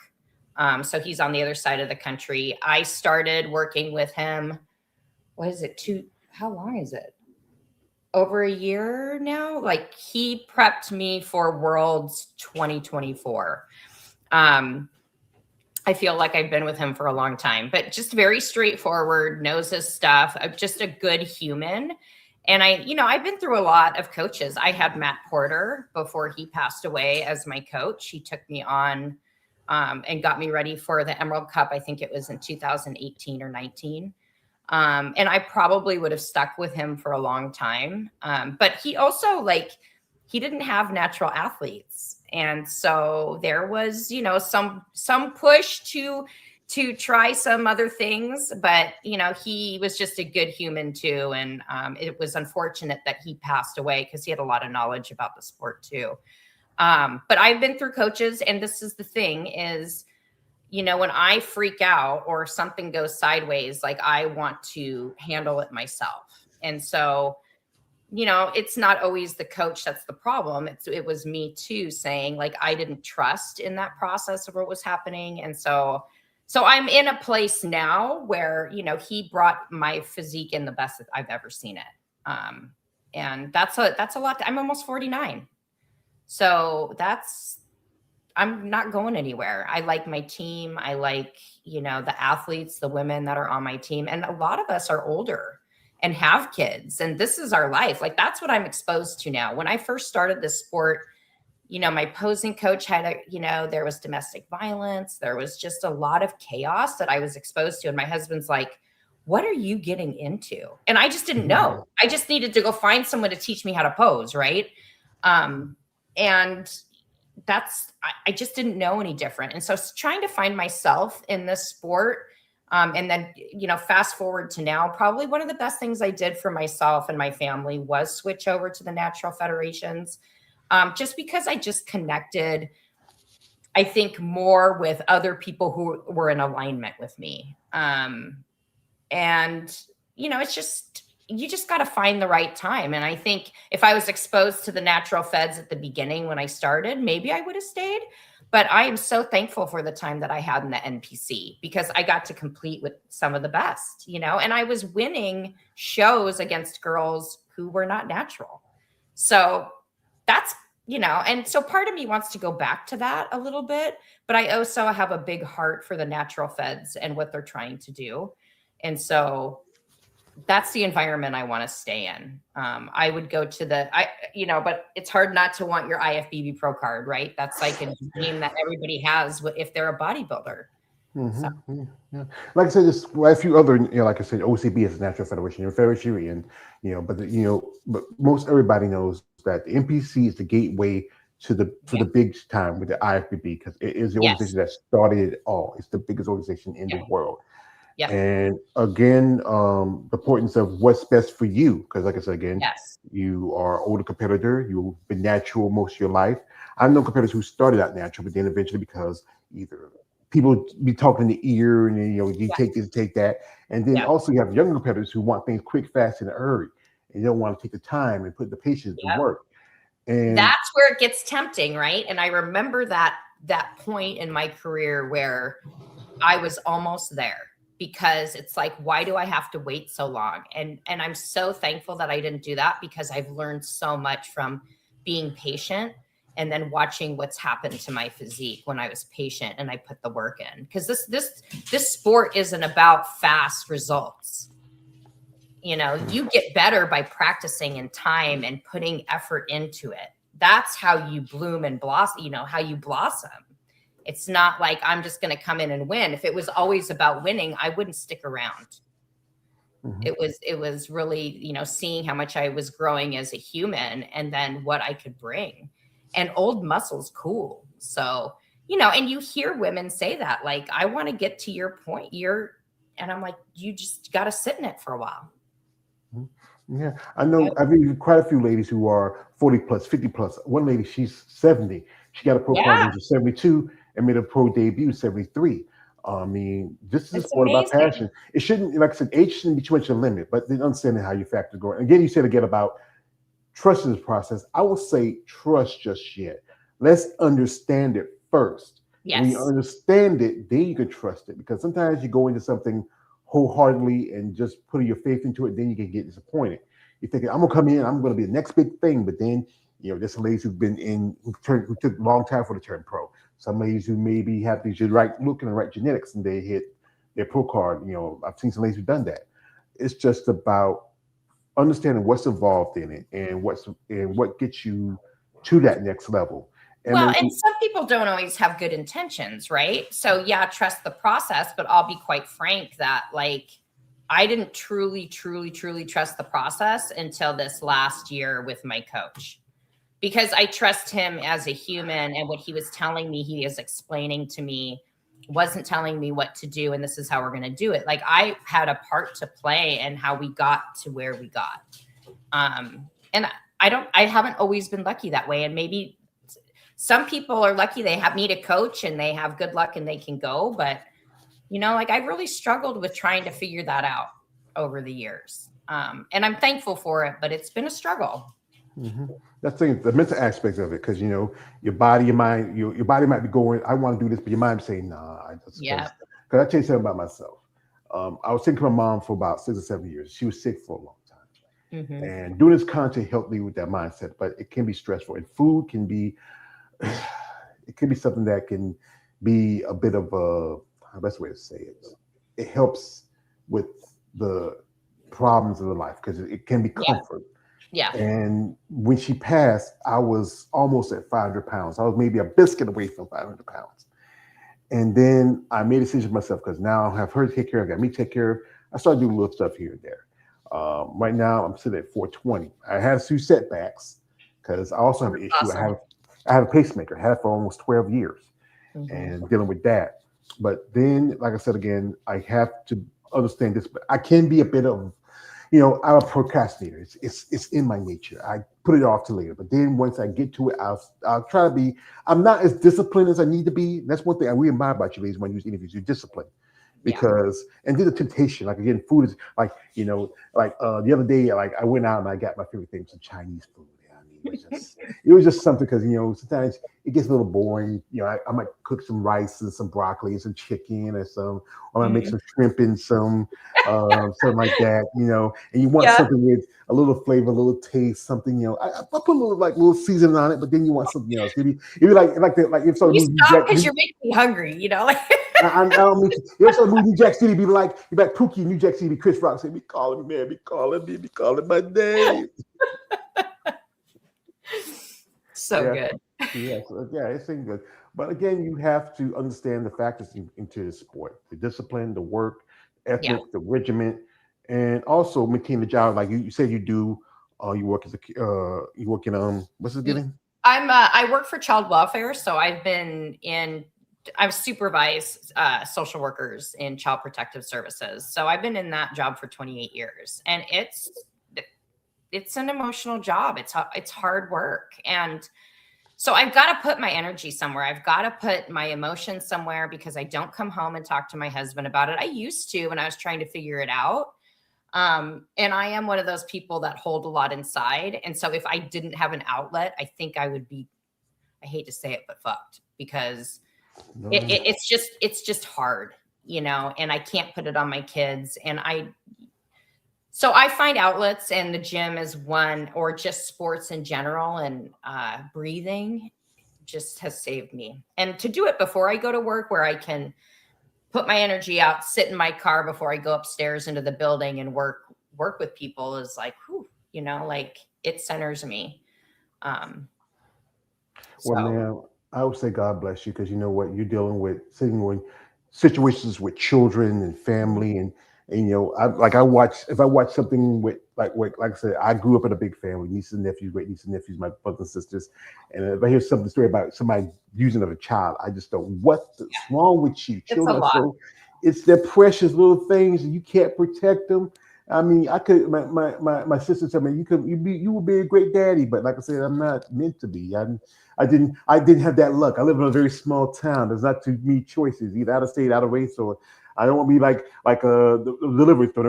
So he's on the other side of the country. I started working with him. What is it? How long is it? Over a year now. Like he prepped me for Worlds 2024. I feel like I've been with him for a long time, but just very straightforward, knows his stuff, just a good human. And I've been through a lot of coaches. I had Matt Porter before he passed away as my coach. He took me on and got me ready for the Emerald Cup. I think it was in 2018 or 19. And I probably would have stuck with him for a long time. But he also he didn't have natural athletes. And so there was, some push to try some other things, but he was just a good human too. And it was unfortunate that he passed away because he had a lot of knowledge about the sport too. But I've been through coaches, and this is the thing is, when I freak out or something goes sideways, like I want to handle it myself. And so, it's not always the coach that's the problem. It was me too, saying like I didn't trust in that process of what was happening. And so I'm in a place now where, he brought my physique in the best that I've ever seen it. And that's a lot. I'm almost 49. So I'm not going anywhere. I like my team. I like, the athletes, the women that are on my team. And a lot of us are older and have kids. And this is our life. Like, that's what I'm exposed to now. When I first started this sport, my posing coach had there was domestic violence. There was just a lot of chaos that I was exposed to. And my husband's like, what are you getting into? And I just didn't know. I just needed to go find someone to teach me how to pose. Right. And I just didn't know any different. And so trying to find myself in this sport, and then, fast forward to now, probably one of the best things I did for myself and my family was switch over to the natural federations, just because I just connected, I think, more with other people who were in alignment with me. It's just, you just got to find the right time. And I think if I was exposed to the natural feds at the beginning when I started, maybe I would have stayed. But I am so thankful for the time that I had in the NPC because I got to compete with some of the best, and I was winning shows against girls who were not natural. So that's, and so part of me wants to go back to that a little bit, but I also have a big heart for the natural feds and what they're trying to do. And so that's the environment I want to stay in. I would go to but it's hard not to want your IFBB Pro card, right? That's like a dream that everybody has if they're a bodybuilder. Mm-hmm. So. Yeah. Like I said, there's a few other, like I said, OCB is a natural federation, federation, but most everybody knows that the NPC is the gateway to the big time with the IFBB because it is the organization that started it all. It's the biggest organization in the world. Yep. And again, the importance of what's best for you. Because like I said, again, you are an older competitor. You've been natural most of your life. I know competitors who started out natural, but then eventually because either people be talking in the ear and, you take this, take that. And then also you have younger competitors who want things quick, fast, in a hurry. And you don't want to take the time and put the patience to work. And that's where it gets tempting, right? And I remember that point in my career where I was almost there. Because it's like, why do I have to wait so long? And I'm so thankful that I didn't do that because I've learned so much from being patient and then watching what's happened to my physique when I was patient and I put the work in. Because this sport isn't about fast results. You get better by practicing in time and putting effort into it. That's how you bloom and blossom, how you blossom. It's not like I'm just going to come in and win. If it was always about winning, I wouldn't stick around. Mm-hmm. It was really, seeing how much I was growing as a human and then what I could bring. And old muscle's cool. So, and you hear women say that, like, I want to get to your point. And I'm like, you just got to sit in it for a while. Yeah, I know. I've been quite a few ladies who are 40 plus, 50 plus. One lady, she's 70. She got a pro card Yeah, when she was 72 and made a pro debut 73. I mean, this is a it's sport about amazing. passion. It shouldn't, like I said, age shouldn't be too much of a limit, but then understanding how your factors go. Again, you said again about trust in this process. I will say trust just yet. Let's understand it first. And when you Yes. understand it, then you can trust it. Because sometimes you go into something wholeheartedly and just putting your faith into it, then you can get disappointed. You're thinking, I'm gonna come in, I'm gonna be the next big thing, but then there's some ladies who've been in who took a long time for the turn pro. Some ladies who maybe have the right look and the right genetics and they hit their pro card. I've seen some ladies who've done that. It's just about understanding what's involved in it and what gets you to that next level. I Well, mean, and some people don't always have good intentions, right? So yeah, trust the process, but I'll be quite frank that like I didn't truly, truly, truly trust the process until this last year with my coach. Because I trust him as a human and what he was telling me, he is explaining to me, wasn't telling me what to do and this is how we're going to do it. Like I had a part to play in how we got to where we got. And I haven't always been lucky that way. And maybe some people are lucky they have meet a coach and they have good luck and they can go. But, like I've really struggled with trying to figure that out over the years. And I'm thankful for it, but it's been a struggle. mhm. That's the mental aspect of it, because your body, your mind, your body might be going, I want to do this, but your mind saying, nah, I just Yeah. because I tell you something about myself. I was taking care of my mom for about 6 or 7 years. She was sick for a long time. Hmm. And doing this content helped me with that mindset, but it can be stressful. And food can be it can be something that can be a bit of the best way to say it. It helps with the problems of the life because it can be Yeah. comfort. Yeah. And when she passed, I was almost at 500 pounds. I was maybe a biscuit away from 500 pounds. And then I made a decision for myself because now I have her to take care of, I got me to take care of. I started doing little stuff here and there. Right now, I'm sitting at 420. I had a few setbacks because I also have an issue. Awesome. I have a pacemaker. I had it for almost 12 years and dealing with that. But then, like I said again, I have to understand this. But I can be a bit of I'm a procrastinator. It's in my nature. I put it off to later. But then once I get to it, I'll try to be. I'm not as disciplined as I need to be. That's one thing I really admire about you, ladies, when you use interviews. You're disciplined Yeah. because and then the temptation. Like again, food is like the other day, like I went out and I got my favorite thing, some Chinese food. I mean, it was just something because sometimes it gets a little boring. I might cook some rice and some broccoli and some chicken or I might make some shrimp and some something like that. And you want Yeah. something with a little flavor, a little taste, something. I put a little seasoning on it, but then you want something else. It'd be like if You someone stop because you're making me hungry, I don't mean to. You know, some New Jack City be like Pookie, New Jack City, Chris Rock say, be calling me, man, be calling my name. So Yeah, good. yeah, it's been good. But again, you have to understand the factors into the sport: the discipline, the work Yeah. ethic, the regiment, and also maintain the job. Like you said, you do. You work as you work in what's it getting? I work for child welfare, so I've supervised social workers in child protective services. So I've been in that job for 28 years, and it's an emotional job. It's hard work, and so I've got to put my energy somewhere. I've got to put my emotions somewhere because I don't come home and talk to my husband about it. I used to when I was trying to figure it out. And I am one of those people that hold a lot inside. And so if I didn't have an outlet, I think I would be, I hate to say it, but fucked because No. it's just hard, and I can't put it on my kids. So I find outlets, and the gym is one, or just sports in general, and breathing just has saved me. And to do it before I go to work, where I can put my energy out, sit in my car before I go upstairs into the building and work with people is like, whew, like it centers me. Well, So man, I would say God bless you because you know what you're dealing with, sitting with situations with children and family, and I watch if I watch something with like I said, I grew up in a big family, nieces and nephews, great nieces and nephews, my brothers and sisters, and if I hear something story about somebody using of a child, I just don't what's wrong with you? it's a Children are lot. so it's their precious little things, and you can't protect them. I mean, I could. My sister told me you would be a great daddy, but like I said, I'm not meant to be. I didn't have that luck. I live in a very small town. There's not too many choices, either out of state, out of race, or I don't want to be like the delivery store,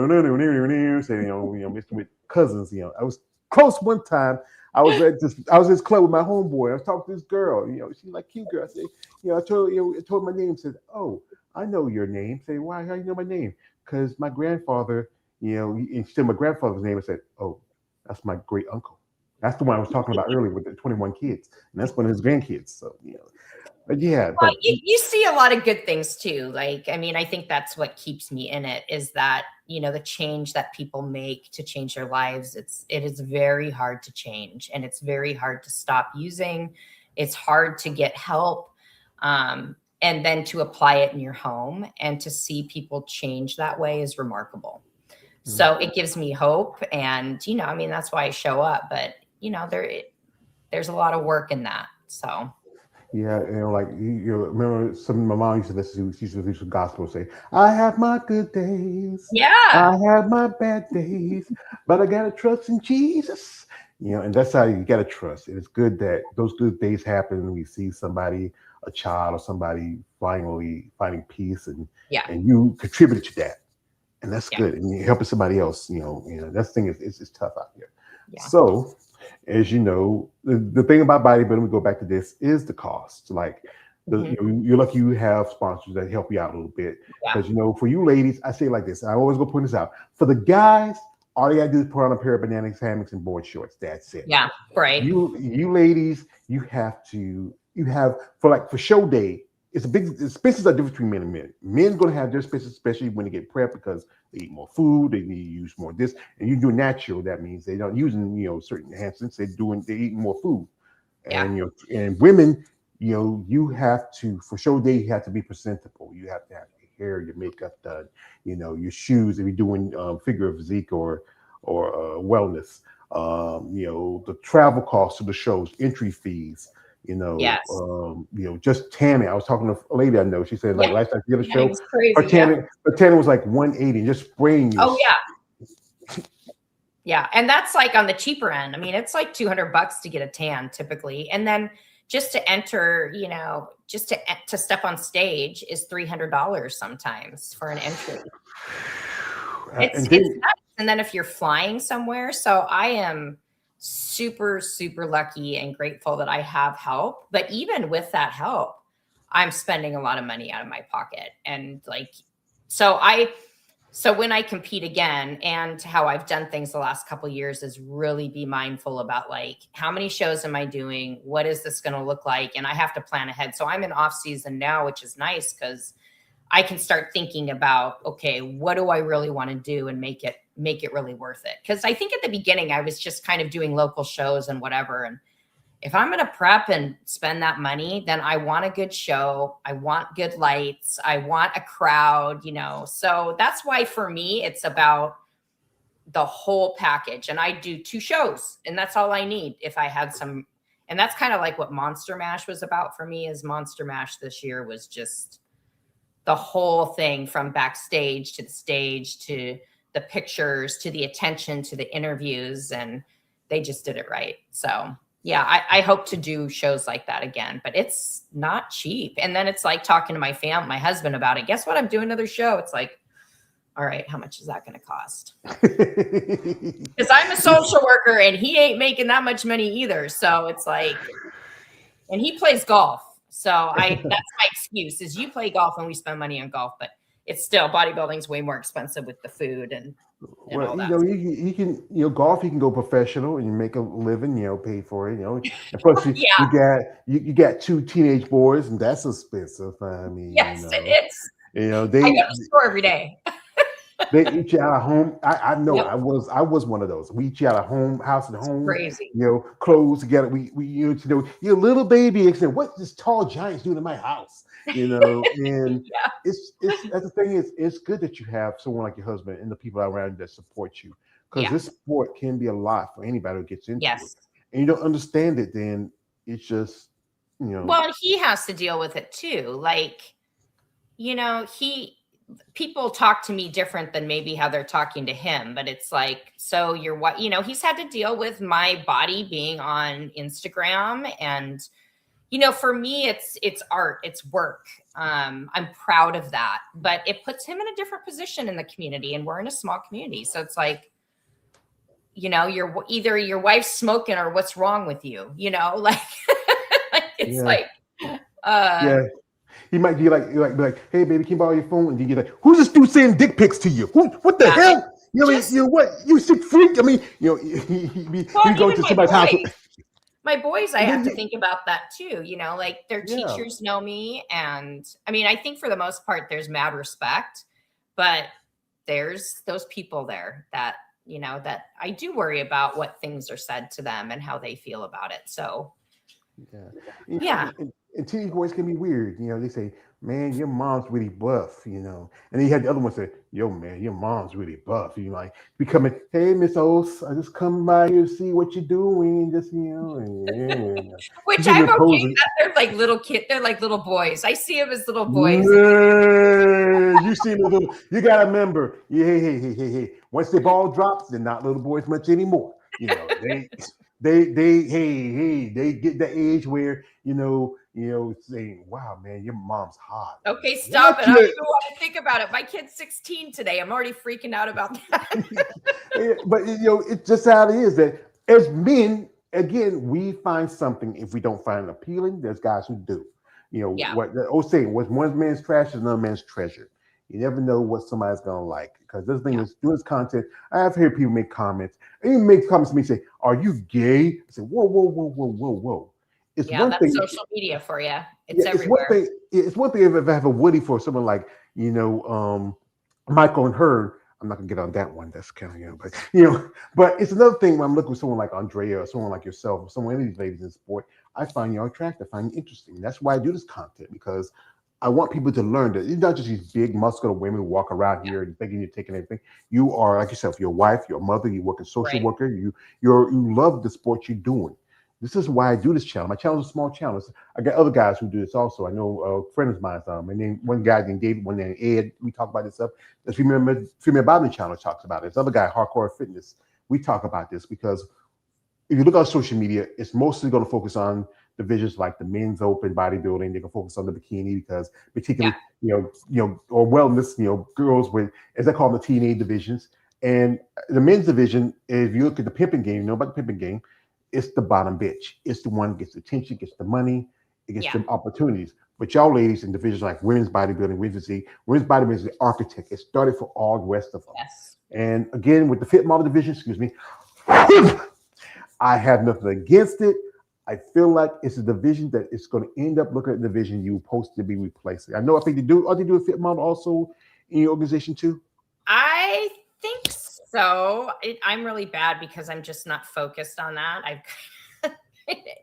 saying mixing with cousins. I was close one time. I was at this club with my homeboy. I was talking to this girl. She's like cute girl. I said, I told my name. Said, oh, I know your name. Say, why? How you know my name? Because my grandfather, and she said my grandfather's name. I said, oh, that's my great uncle. That's the one I was talking about earlier with the 21 kids, and that's one of his grandkids. So, but yeah, Well, but you see a lot of good things too. Like, I mean, I think that's what keeps me in it is that, the change that people make to change their lives. It is very hard to change and it's very hard to stop using. It's hard to get help. And then to apply it in your home and to see people change that way is remarkable. mm, So it gives me hope. And, I mean, that's why I show up. But, there's a lot of work in that. So. yeah, like remember some my mom used to listen to. She used to listen to gospel say, "I have my good days, Yeah. I have my bad days, but I gotta trust in Jesus." And that's how you gotta trust. And it's good that those good days happen when we see somebody, a child or somebody finally finding peace, Yeah. and you contributed to that, and that's Yeah. good. And you're helping somebody else. That's the thing is it's tough out here. Yeah. So, as you know, the thing about bodybuilding, we go back to this, is the cost. Like, Mhm. you're lucky you have sponsors that help you out a little bit. Yeah. Because, for you ladies, I say it like this, I always go point this out. For the guys, all they got to do is put on a pair of bananas, hammocks, and board shorts. That's it. Yeah. Right. You ladies, you have for show day. It's a big the spaces are different between men and men. Men gonna have their spaces, especially when they get prepped because they eat more food, they need to use more this, and you do natural. That means they don't using certain enhancements. They eating more food, Yeah. and and women, you have to for show day. You have to be presentable. You have to have your hair, your makeup done. Your shoes. If you're doing figure of physique or wellness, the travel costs to the shows, entry fees. Yes. Just tanning. I was talking to a lady I know. She said like Yeah. last time she did a Tanning show, is crazy. Yeah. her tanning was like 180, just spraying you. Oh yeah. Yeah. And that's like on the cheaper end. I mean, it's like $200 to get a tan typically. And then just to enter, just to step on stage is $300 sometimes for an entry. It's nuts. And then if you're flying somewhere, so I am super, super lucky and grateful that I have help. But even with that help, I'm spending a lot of money out of my pocket. And so when I compete again, and how I've done things the last couple of years is really be mindful about how many shows am I doing? What is this going to look like? And I have to plan ahead. So I'm in off season now, which is nice because I can start thinking about, okay, what do I really want to do and make it really worth it? Because I think at the beginning I was just kind of doing local shows and whatever. And if I'm going to prep and spend that money, then I want a good show. I want good lights. I want a crowd, So that's why for me, it's about the whole package. And I do 2 shows and that's all I need. If I had some, and that's kind of like what Monster Mash was about for me. Is Monster Mash this year was just the whole thing, from backstage to the stage to the pictures to the attention to the interviews, and they just did it right. So yeah, I hope to do shows like that again, but it's not cheap. And then it's like talking to my husband about it. Guess what? I'm doing another show. It's like, all right, how much is that going to cost? Because I'm a social worker and he ain't making that much money either. So it's like, and he plays golf. So that's my excuse is you play golf and we spend money on golf, but it's still bodybuilding's way more expensive with the food and well, all that. he can, golf. He can go professional and you make a living. Pay for it. And plus, Yeah. you got 2 teenage boys, and that's expensive. I mean, Yes, it is. they I go to the store every day. they eat you out of home. I know. Yep. I was one of those. We eat you out of home, house at home. Crazy. Clothes together. We your little baby. And said, "What's this tall giant doing in my house?" And Yeah. it's that's the thing is, it's good that you have someone like your husband and the people around you that support you, because this sport can be a lot for anybody who gets into it. And you don't understand it, then it's just Well, he has to deal with it too. people talk to me different than maybe how they're talking to him, but it's like, so you're what, you know, he's had to deal with my body being on Instagram, and you know, for me, it's art, it's work. I'm proud of that, but it puts him in a different position in the community, and we're in a small community, so it's like, you know, you're either your wife's smoking or what's wrong with you, you know, like, it's Yeah. like, Yeah. He might be like, hey baby, can you borrow your phone? And you get like, who's this dude sending dick pics to you? What the yeah, like, hell? You know, just, you know what? You sick freak. I mean, you know, well, he and go even to somebody's house. my boys, I And have then to think about that too. You know, like their yeah, teachers know me. And I mean, I think for the most part, there's mad respect, but there's those people there that, you know, that I do worry about what things are said to them and how they feel about it. So, yeah. yeah. And teenage boys can be weird. You know, they say, man, your mom's really buff, you know. And then you had the other one say, yo, man, your mom's really buff. You like becoming, hey, Miss Oase, I just come by here to see what you're doing. Just, you know, and, you Which give I'm your okay poses. that they're like little kid, they're like little boys. I see them as little boys. Yeah, you see the little, you gotta remember, yeah, hey. Once the ball drops, they're not little boys much anymore. You know, they get the age where, saying, wow, man, your mom's hot. Okay, stop it. Watch I don't it. even want to think about it. My kid's 16 today. I'm already freaking out about that. Yeah, but it's just how it is that as men, again, we find something if we don't find it appealing. There's guys who do. You know Yeah. what the old saying was: one man's trash is another man's treasure. You never know what somebody's gonna like because this thing Yeah. is doing this content. I have heard people make comments, and even make comments to me say, "Are you gay?" I say, "Whoa." It's Yeah. one That's thing. social media for you. Yeah, It's it's one everywhere. thing. It's one thing if I have a Woody for someone like Michael and her. I'm not gonna get on that one. That's kind of but it's another thing when I'm looking at someone like Andrea or someone like yourself or someone any of these ladies in sport. I find you attractive. I find you interesting. That's why I do this content because I want people to learn that it's not just these big muscular women who walk around here and thinking you're taking everything. You are like yourself. Your wife, your mother. You work as a social Right. worker. You love the sport you're doing. This is why I do this channel. My channel is a small channel. I got other guys who do this also. I know a friend of mine, and then one guy named David, one named Ed. We talk about this stuff. The female Body channel talks about it. This other guy, Hardcore Fitness. We talk about this because if you look on social media, it's mostly going to focus on divisions like the men's open bodybuilding. They can focus on the bikini because Yeah. particularly, or wellness, girls with, as they call them, the teenage divisions. And the men's division, if you look at the pimping game, you know about the pimping game, it's the bottom bitch. It's the one that gets the attention, gets the money, it gets Yeah. the opportunities. But y'all ladies in divisions like women's bodybuilding, women's bodybuilding is the architect. It started for all the rest of them. Yes. And again, with the fit model division, excuse me, I have nothing against it. I feel like it's a division that is going to end up looking at the division you're supposed to be replacing. I know. I think they do. Are they do a fit model also in your organization too? I think so. I'm really bad because I'm just not focused on that. I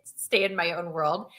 stay in my own world.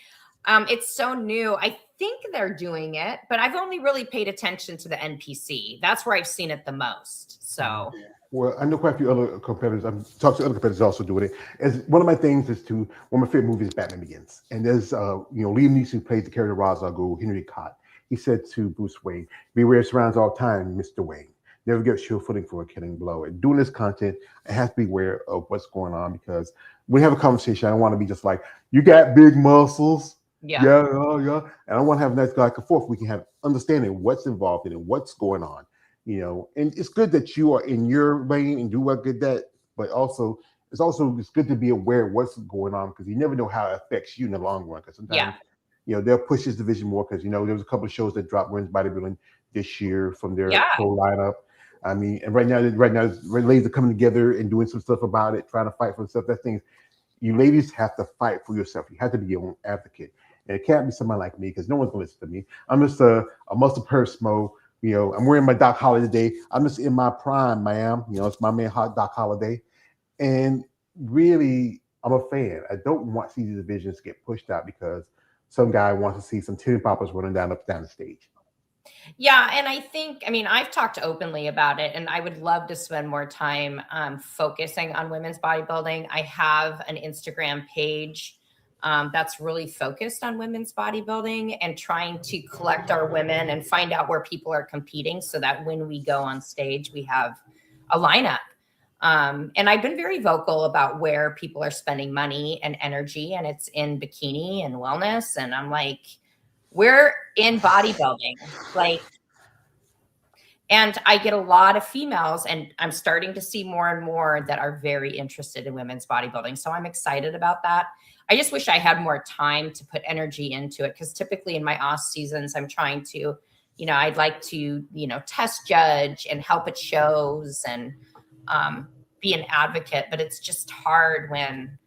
It's so new. I think they're doing it, but I've only really paid attention to the NPC. That's where I've seen it the most. So Well, I know quite a few other competitors. I've talked to other competitors also doing it. As one of my things is to one of my favorite movies is Batman Begins, and there's Liam Neeson who plays the character Ra's al Ghul, Henry Cott. He said to Bruce Wayne, "Beware surrounds all time, Mister Wayne. Never get sure footing for a killing blow." And doing this content, I have to be aware of what's going on because when we have a conversation, I don't want to be just like, "You got big muscles." yeah. Yeah. And I want to have a nice back and forth. We can have understanding what's involved in it, what's going on. And it's good that you are in your lane and do what good that, but also it's good to be aware of what's going on because you never know how it affects you in the long run. Because Yeah. sometimes, they'll push this division more because there was a couple of shows that dropped women's bodybuilding this year from their Yeah. pro lineup. I mean, and right now, ladies are coming together and doing some stuff about it, trying to fight for stuff. That things you ladies have to fight for yourself. You have to be your own advocate, and it can't be somebody like me because no one's gonna listen to me. I'm just a muscle purse mo. I'm wearing my Doc Holiday today. I'm just in my prime, ma'am. It's my man, Hot Doc Holiday. And really, I'm a fan. I don't want to see these divisions get pushed out because some guy wants to see some tin poppers running down the stage. Yeah. And I mean, I've talked openly about it, and I would love to spend more time focusing on women's bodybuilding. I have an Instagram page that's really focused on women's bodybuilding and trying to collect our women and find out where people are competing so that when we go on stage, we have a lineup. And I've been very vocal about where people are spending money and energy, and it's in bikini and wellness. And I'm like, we're in bodybuilding. Like, and I get a lot of females, and I'm starting to see more and more that are very interested in women's bodybuilding. So I'm excited about that. I just wish I had more time to put energy into it, because typically in my off seasons, I'm trying to, I'd like to, test judge and help at shows and be an advocate. But it's just hard when,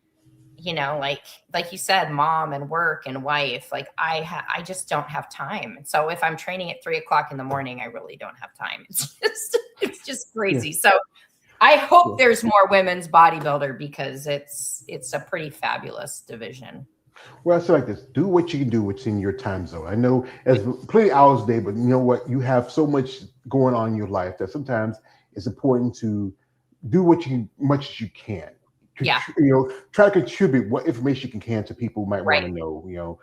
like you said, mom and work and wife, like I just don't have time. So if I'm training at 3:00 in the morning, I really don't have time. It's just crazy. Yeah. So I hope there's more women's bodybuilder, because it's a pretty fabulous division. Well, I say like this: do what you can do, what's in your time zone. I know as plenty of hours a day, but you know what? You have so much going on in your life that sometimes it's important to do much as you can. Yeah. Try to contribute what information you can to people who might want to Right. know.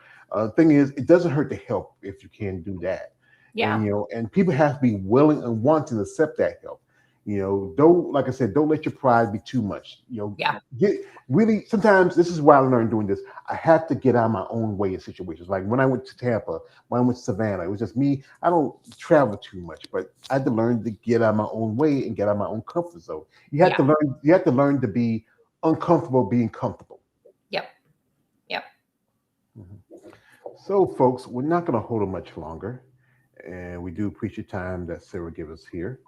Thing is, it doesn't hurt to help if you can do that. Yeah. And people have to be willing and want to accept that help. Don't, like I said, don't let your pride be too much. Yeah. Get really. Sometimes this is why I learned doing this. I have to get out of my own way in situations. Like when I went to Tampa, when I went to Savannah, it was just me. I don't travel too much, but I had to learn to get out of my own way and get out of my own comfort zone. You have to learn. You have to learn to be uncomfortable being comfortable. Yep. Mm-hmm. So, folks, we're not going to hold them much longer, and we do appreciate time that Sarah gave us here.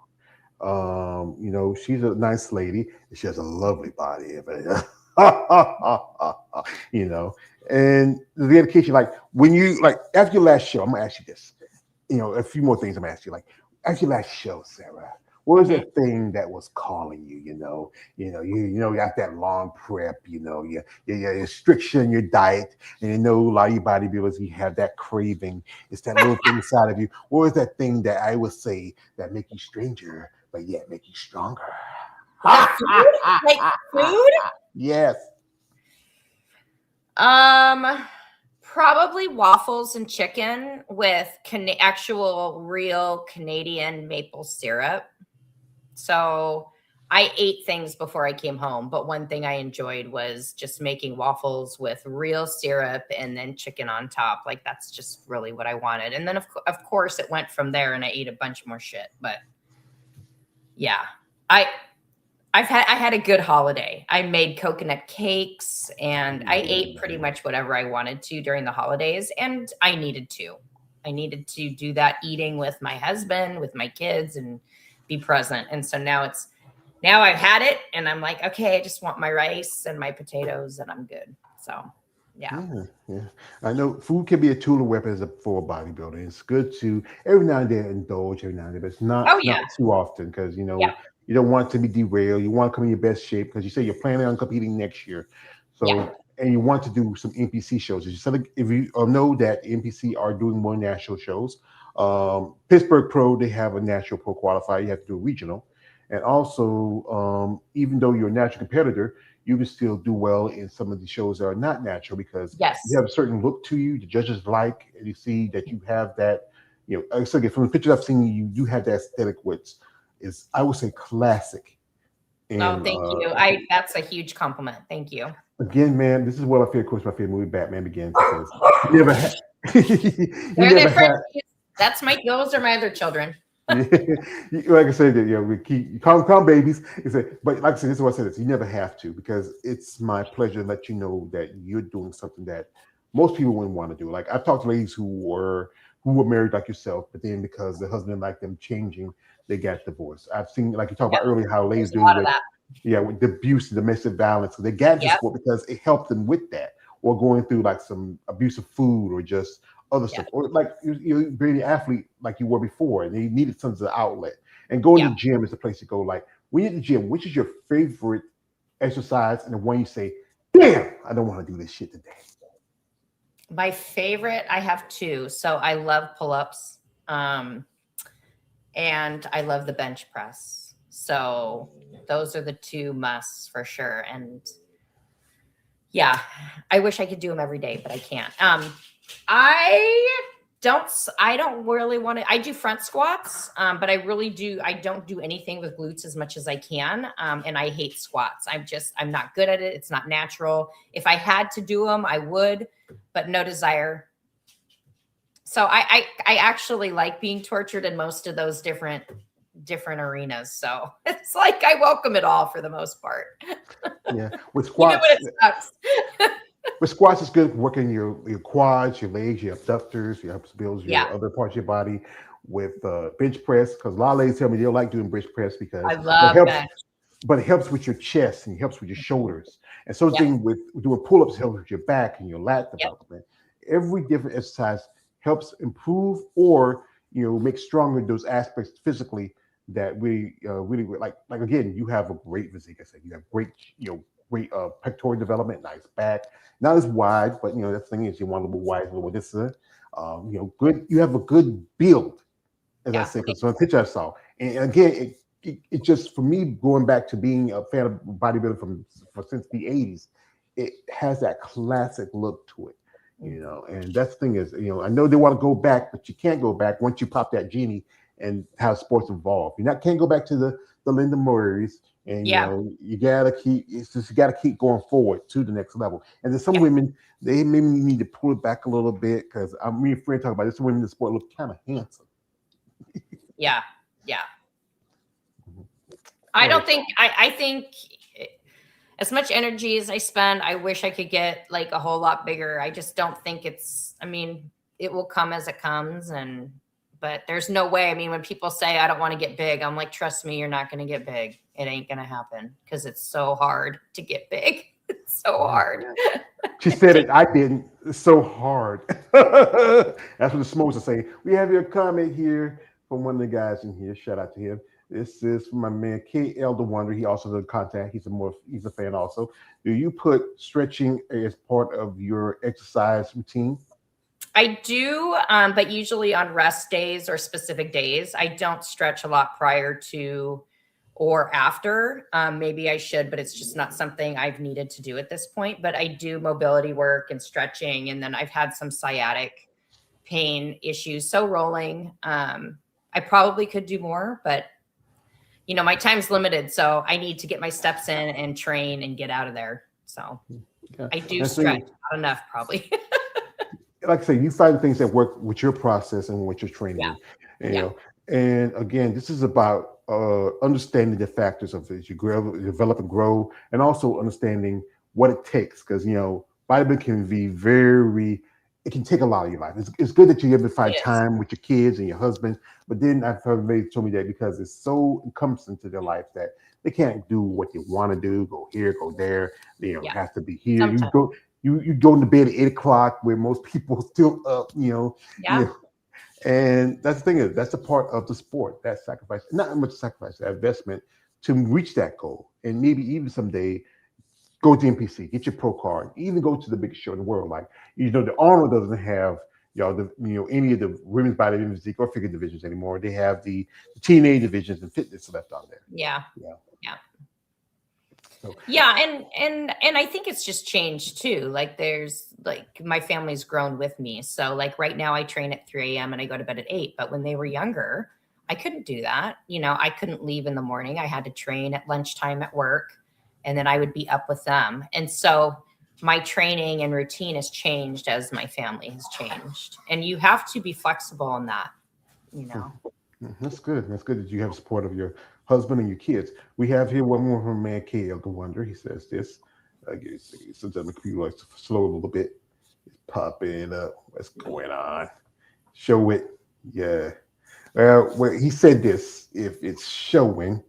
She's a nice lady. She has a lovely body. And the education, like when you after your last show, I'm gonna ask you this. A few more things I'm gonna ask you. Like after your last show, Sarah, what was that thing that was calling you? You got that long prep. Your restriction, your diet, and a lot of you bodybuilders, you have that craving. It's that little thing inside of you. What was that thing that I would say that make you stranger, but yet make you stronger? Like food? Like food? Yes. Probably waffles and chicken with actual real Canadian maple syrup. So I ate things before I came home, but one thing I enjoyed was just making waffles with real syrup and then chicken on top. Like that's just really what I wanted. And then of course it went from there, and I ate a bunch more shit. But yeah, I had a good holiday. I made coconut cakes, and I ate pretty much whatever I wanted to during the holidays, and I needed to. I needed to do that eating with my husband, with my kids, and be present. And so now I've had it, and I'm like, okay, I just want my rice and my potatoes, and I'm good. So yeah. I know food can be a tool and weapon for bodybuilding. It's good to every now and then indulge every now and then, but it's not too often, because you don't want to be derailed. You want to come in your best shape, because you say you're planning on competing next year. So and you want to do some NPC shows. If you know that NPC are doing more national shows, Pittsburgh Pro, they have a national pro qualifier. You have to do a regional, and also even though you're a natural competitor, you can still do well in some of the shows that are not natural, because you have a certain look to you. The judges like, and you see that you have that. So again, from the pictures I've seen, you do have that aesthetic, which is, I would say, classic. And, thank you. That's a huge compliment. Thank you. Again, man, this is what I feel. Of course, my favorite movie, Batman Begins. Because you never had. Those are my other children. Like I said, we keep calm babies. But like I said, this is what I said. You never have to, because it's my pleasure to let you know that you're doing something that most people wouldn't want to do. Like I've talked to ladies who were married like yourself, but then because the husband liked them changing, they got divorced. I've seen, like you talked about earlier, how ladies do with the abuse, domestic violence. So they got into sport because it helped them with that, or going through like some abusive food, or just other stuff, or like you're being an athlete like you were before, and they needed some sort of outlet. And going to the gym is the place to go. Like when you're at the gym, which is your favorite exercise, and the one you say, "Damn, I don't want to do this shit today"? My favorite, I have two. So I love pull-ups, and I love the bench press. So those are the two musts for sure. And Yeah, I wish I could do them every day, but I can't. I don't. I don't really want to. I do front squats, but I really do. I don't do anything with glutes as much as I can, and I hate squats. I'm not good at it. It's not natural. If I had to do them, I would, but no desire. So I actually like being tortured in most of those different arenas. So it's like I welcome it all for the most part, Yeah, with even squats, when it sucks. with squats, it's good working your quads, your legs, your abductors. It helps build Yeah, your other parts of your body. With bench press, because a lot of ladies tell me they don't like doing bench press I because, but it love helps, bench. but it helps with your chest and it helps with your shoulders. And so the Yep, thing with doing pull-ups helps with your back and your lat yep, development. Every different exercise helps improve or make stronger those aspects physically that we really like. Again, you have a great physique. I said you have great great pectoral development, nice back, not as wide, but the thing is you want a little wide, a little this. Good. You have a good build, as I yeah, said, because some picture I saw, and again, it just for me going back to being a fan of bodybuilding since the '80s, it has that classic look to it, and that's the thing is, I know they want to go back, but you can't go back once you pop that genie and how sports evolve. You not can't go back to the Linda Murrays, and yeah, you gotta keep it's just you gotta keep going forward to the next level. And then some yep, women they maybe need to pull it back a little bit because me and friend talk about this. Some women in the sport look kind of handsome. yeah, yeah. Mhm. I All right. don't think I think as much energy as I spend, I wish I could get like a whole lot bigger. I just don't think it's. I mean, it will come as it comes, and but there's no way. I mean, when people say I don't want to get big, I'm like, trust me, you're not going to get big. It ain't going to happen because it's so hard to get big. It's so Yeah. hard. She It said takes, it. I didn't. It's so hard. That's what the smokes are saying. We have your comment here from one of the guys in here. Shout out to him. This is from my man KL the Wonder. He also does contact. He's a fan also. Do you put stretching as part of your exercise routine? I do, but usually on rest days or specific days. I don't stretch a lot prior to or after. Maybe I should, but it's just not something I've needed to do at this point. But I do mobility work and stretching, and then I've had some sciatic pain issues. So rolling, I probably could do more, but my time's limited, so I need to get my steps in and train and get out of there. So Yeah. I do That's stretch, thing. not enough probably. Like I say, you find things that work with your process and what you're training Yeah, in. And, yeah, and again, this is about understanding the factors of it. You grow, develop and grow, and also understanding what it takes. Because bodybuilding can be it can take a lot of your life. It's good that you're able to it find is. time with your kids and your husband, but then I've heard many told me that because it's so encompassing to their life that they can't do what they want to do, go here, go there. It Yeah, has to be here. You sometimes. go you go to bed at 8 o'clock where most people still up, Yeah. and that's the thing is that's a part of the sport, that sacrifice, not much sacrifice, that investment to reach that goal. And maybe even someday go to NPC, get your pro card, even go to the biggest show in the world. Like, the Arnold doesn't have any of the women's body physique or figure divisions anymore. They have the teenage divisions and fitness left on there. Yeah. Yeah. Yeah. So Yeah, and I think it's just changed too. Like there's like my family's grown with me. So like right now I train at 3 a.m. and I go to bed at 8. But when they were younger, I couldn't do that. I couldn't leave in the morning. I had to train at lunchtime at work and then I would be up with them. And so my training and routine has changed as my family has changed. And you have to be flexible in that, you know. That's good. That's good that you have support of your husband and your kids. We have here one more from man KL the Wonder. He says this. Sometimes the computer likes to slow a little bit. It's popping up. What's going on? Show it. Yeah. Well, he said this. If it's showing,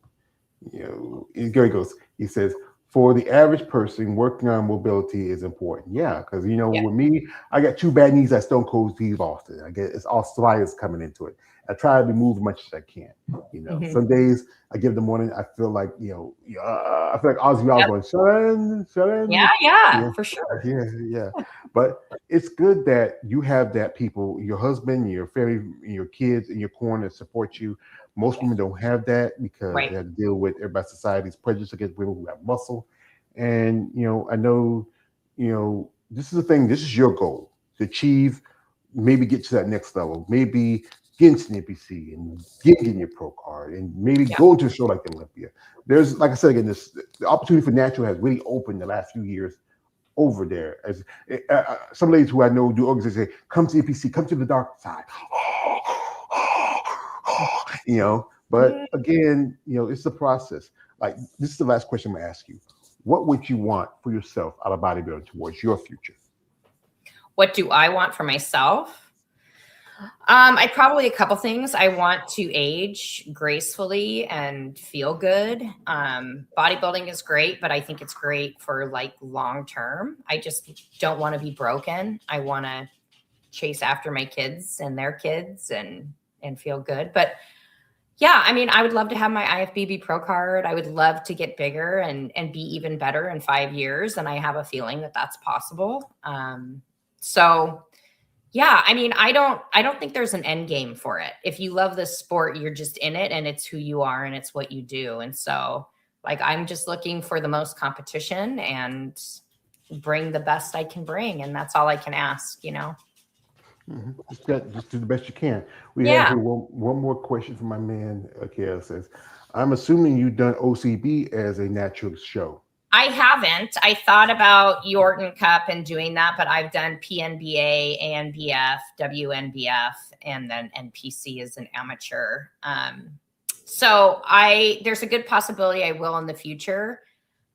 here he goes. He says, for the average person, working on mobility is important. Yeah, because Yeah. with me, I got two bad knees. I stone cold Steve Austin. I get it's arthritis coming into it. I try to move as much as I can. Mhm. Some days I give the morning. I feel like I feel like Ozzy Yep. Osbourne. Shut Yeah, yeah, yeah, for sure. yeah, yeah. But it's good that you have that people, your husband, your family, your kids in your corner to support you. Most Yeah. women don't have that because Right. they have to deal with everybody's society's prejudice against women who have muscle. And I know this is the thing. This is your goal to achieve, maybe get to that next level, maybe get into the NPC and getting your pro card, and maybe Yeah. go to a show like the Olympia. There's, like I said again, the opportunity for natural has really opened the last few years over there. As some ladies who I know do organizations say, come to NPC, come to the dark side. But again, it's the process. Like, this is the last question I'm gonna ask you. What would you want for yourself out of bodybuilding towards your future? What do I want for myself? I probably a couple things. I want to age gracefully and feel good. Bodybuilding is great, but I think it's great for like long term. I just don't want to be broken. I want to chase after my kids and their kids and feel good. But yeah, I mean, I would love to have my IFBB Pro card. I would love to get bigger and be even better in 5 years, and I have a feeling that that's possible. So yeah, I mean, I don't think there's an end game for it. If you love this sport, you're just in it, and it's who you are and it's what you do. And so, like, I'm just looking for the most competition and bring the best I can bring, and that's all I can ask. Just do the best you can. We have here one more question from my man. Okay, says, I'm assuming you've done OCB as a natural show. I haven't. I thought about Yorton Cup and doing that, but I've done PNBA, ANBF, WNBF, and then NPC as an amateur. So there's a good possibility I will in the future,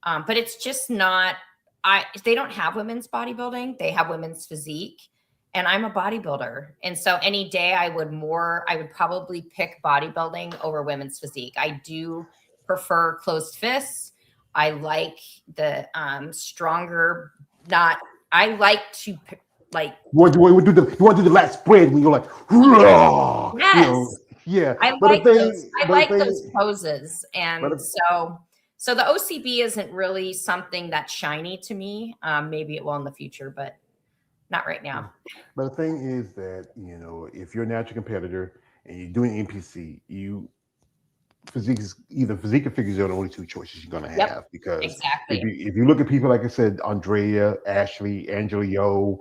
but it's just not. They don't have women's bodybuilding; they have women's physique, and I'm a bodybuilder, and so any day I would probably pick bodybuilding over women's physique. I do prefer closed fists. I like the stronger. I like to like. You want to do the lat spread when you're like. Yes. Yeah. I like those poses, and so the OCB isn't really something that's shiny to me. Maybe it will in the future, but not right now. But the thing is that if you're a natural competitor and you're doing NPC, physique or figures are the only two choices you're gonna have, because exactly. if you look at people like I said, Andrea, Ashley, Angela Yo,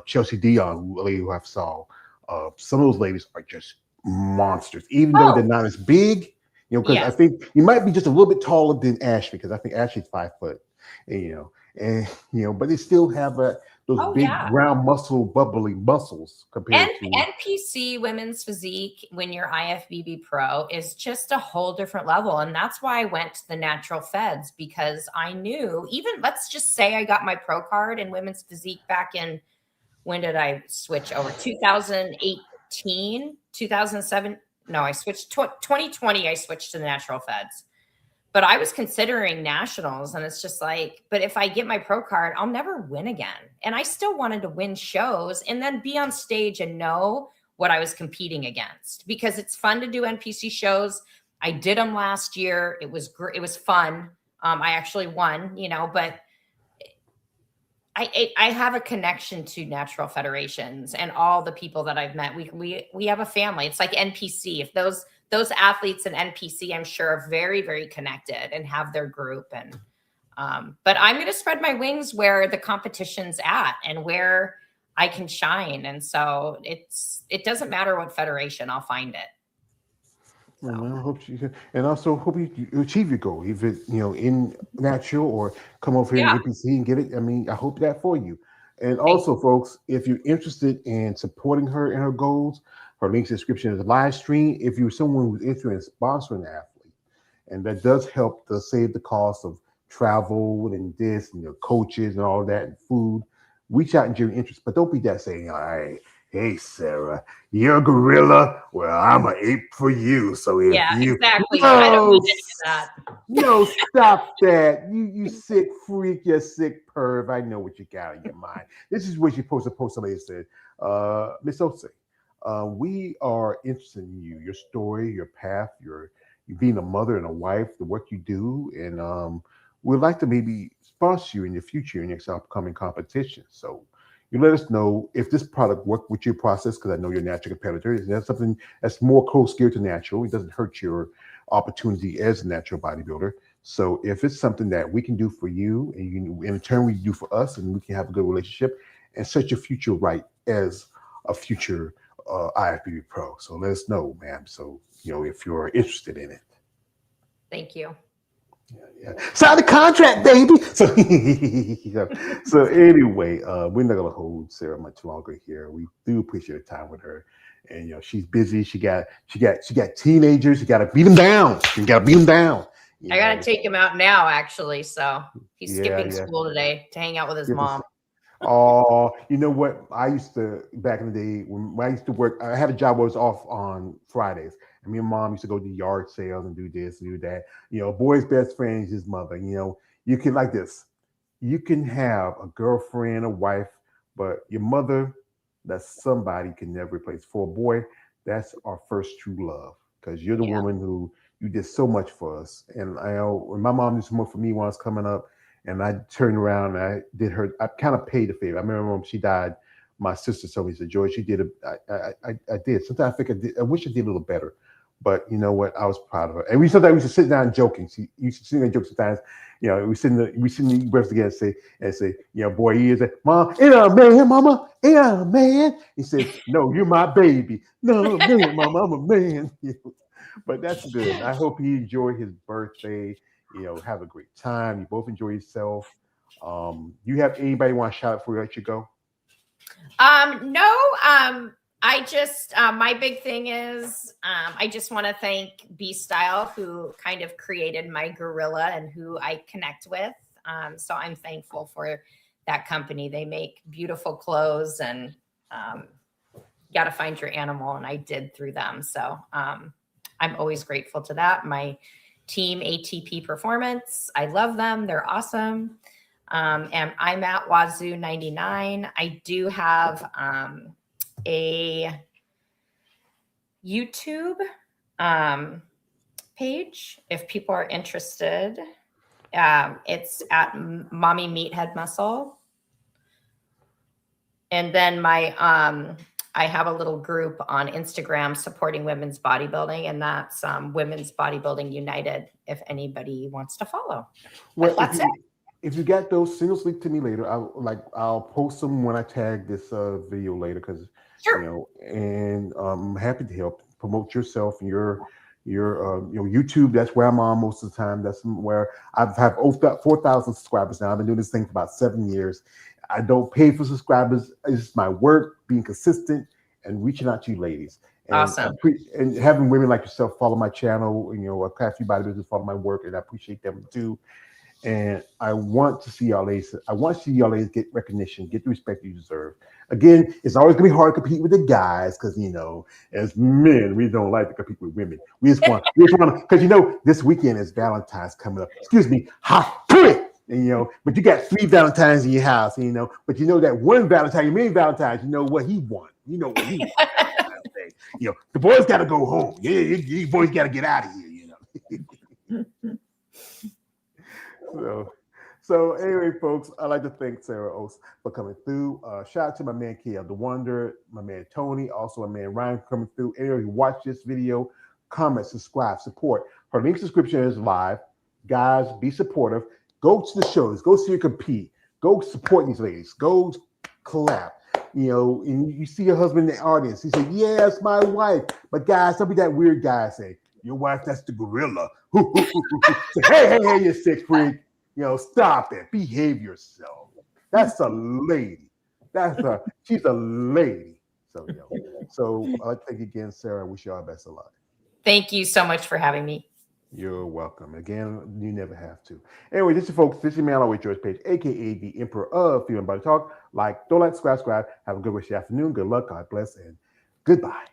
Chelsea Dion, who I've saw, some of those ladies are just monsters, even though they're not as big. Because I think you might be just a little bit taller than Ashley, because I think Ashley's 5 foot, but they still have those big round bubbly muscles compared to NPC women's physique. When you're IFBB Pro is just a whole different level, and that's why I went to the natural feds, because I knew, even let's just say I got my pro card in women's physique back in, when did I switch over? 2018, 2007. No, I switched 2020. I switched to the natural feds. But I was considering nationals, and it's just like, but if I get my pro card, I'll never win again. And I still wanted to win shows and then be on stage and know what I was competing against, because it's fun to do NPC shows. I did them last year. It was great. It was fun. I actually won, but I have a connection to natural federations and all the people that I've met. We have a family. It's like NPC. If those athletes in NPC, I'm sure, are very, very connected and have their group. And but I'm going to spread my wings where the competition's at and where I can shine. And so it doesn't matter what federation, I'll find it. Well, I hope you can, and also hope you achieve your goal, either in natural or come over here in APC and get it. I mean, I hope that for you. And also, folks, if you're interested in supporting her in her goals, her link's description is a live stream. If you're someone who's interested in sponsoring an athlete, and that does help to save the cost of travel and this and coaches and all that and food, reach out and your interest. But don't be that saying, all right, hey, Sarah, you're a gorilla. Well, I'm an ape for you. So if you exactly. I don't need any of that. No, stop that. You sick freak, you sick perv. I know what you got in your mind. This is what you're supposed to post. Somebody said, Miss Oase, we are interested in you, your story, your path, you being a mother and a wife, the work you do, and we'd like to maybe sponsor you in the future in next upcoming competition. So you let us know if this product worked with your process, because I know you're a natural competitor. Is that something that's more close geared to natural? It doesn't hurt your opportunity as a natural bodybuilder. So if it's something that we can do for you, and in turn we do for us, and we can have a good relationship and set your future right as a future IFBB pro. So let us know, ma'am. So if you're interested in it. Thank you. Yeah. Sign the contract, baby. So, so anyway, we're not gonna hold Sarah much longer here. We do appreciate the time with her, and she's busy. She got teenagers. You got to beat them down. You got to beat them down. I got to take him out now, actually. So he's skipping Yeah. school today to hang out with his mom. Oh, you know what? I used to back in the day when I used to work. I had a job where I was off on Fridays, and me and mom used to go to yard sales and do this and do that. Boy's best friend is his mother. You can like this. You can have a girlfriend, a wife, but your mother, that's somebody you can never replace. For a boy, that's our first true love because you're the woman who you did so much for us. And I know when my mom did so much for me when I was coming up. And I turned around and I did her. I kind of paid a favor. I remember when she died, my sister told me, "said George, you did I did. Sometimes I think I did. I wish I did a little better, but you know what? I was proud of her." And sometimes we used to sit down joking. She used to sit there and joke sometimes. We sit in eat breakfast together and say, boy, he is a mom. Ain't a man, mama. Ain't a man. He said, "No, you're my baby. No, man, mama, I'm a man." But that's good. I hope he enjoyed his birthday. Have a great time. You both enjoy yourself. You have anybody want to shout out before we let you go? No. I just my big thing is I just want to thank B Style, who kind of created my gorilla and who I connect with. So I'm thankful for that company. They make beautiful clothes, and got to find your animal, and I did through them. So I'm always grateful to that. My team, ATP Performance, I love them. They're awesome. And I'm at Wazoo 99. I do have a YouTube page if people are interested. It's at Mommy Meathead Muscle. And then I have a little group on Instagram supporting women's bodybuilding, and that's Women's Bodybuilding United, if anybody wants to follow. Well, if you got those, send those link to me later. I'll post them when I tag this video later because and I'm happy to help promote yourself and your YouTube. That's where I'm on most of the time. That's where I've have over 4,000 subscribers now. I've been doing this thing for about 7 years. I don't pay for subscribers. It's my work, being consistent and reaching out to you ladies. And awesome. And having women like yourself follow my channel, I've had a few bodybuilders follow my work, and I appreciate them too. And I want to see y'all ladies. I want to see y'all ladies get recognition, get the respect you deserve. Again, it's always gonna be hard to compete with the guys because as men, we don't like to compete with women. We just want because this weekend is Valentine's coming up. Excuse me, hot pretty. And, but you got 3 Valentines in your house, but that one Valentine, your main Valentine's, what he want. What he want. The boys got to go home. Yeah, you boys got to get out of here, So anyway, folks, I'd like to thank Sarah Oase for coming through. Shout out to my man, K.L. the Wonder, my man, Tony, also my man, Ryan, coming through. Anyway, you watch this video, comment, subscribe, support. Her link subscription is live. Guys, be supportive. Go to the shows. Go see her compete. Go support these ladies. Go clap. And you see your husband in the audience. He said, "Yeah, it's my wife." But guys, don't be that weird guy say, "Your wife, that's the gorilla." Say, hey, you sick freak. Stop it. Behave yourself. That's a lady. She's a lady. So I'd like to thank you again, Sarah. I wish you all the best of luck. Thank you so much for having me. You're welcome. Again, you never have to. Anyway, this is folks. This is man always George Page, aka the Emperor of Female Body Talk. Don't like, subscribe. Have a good rest of the afternoon. Good luck. God bless, and goodbye.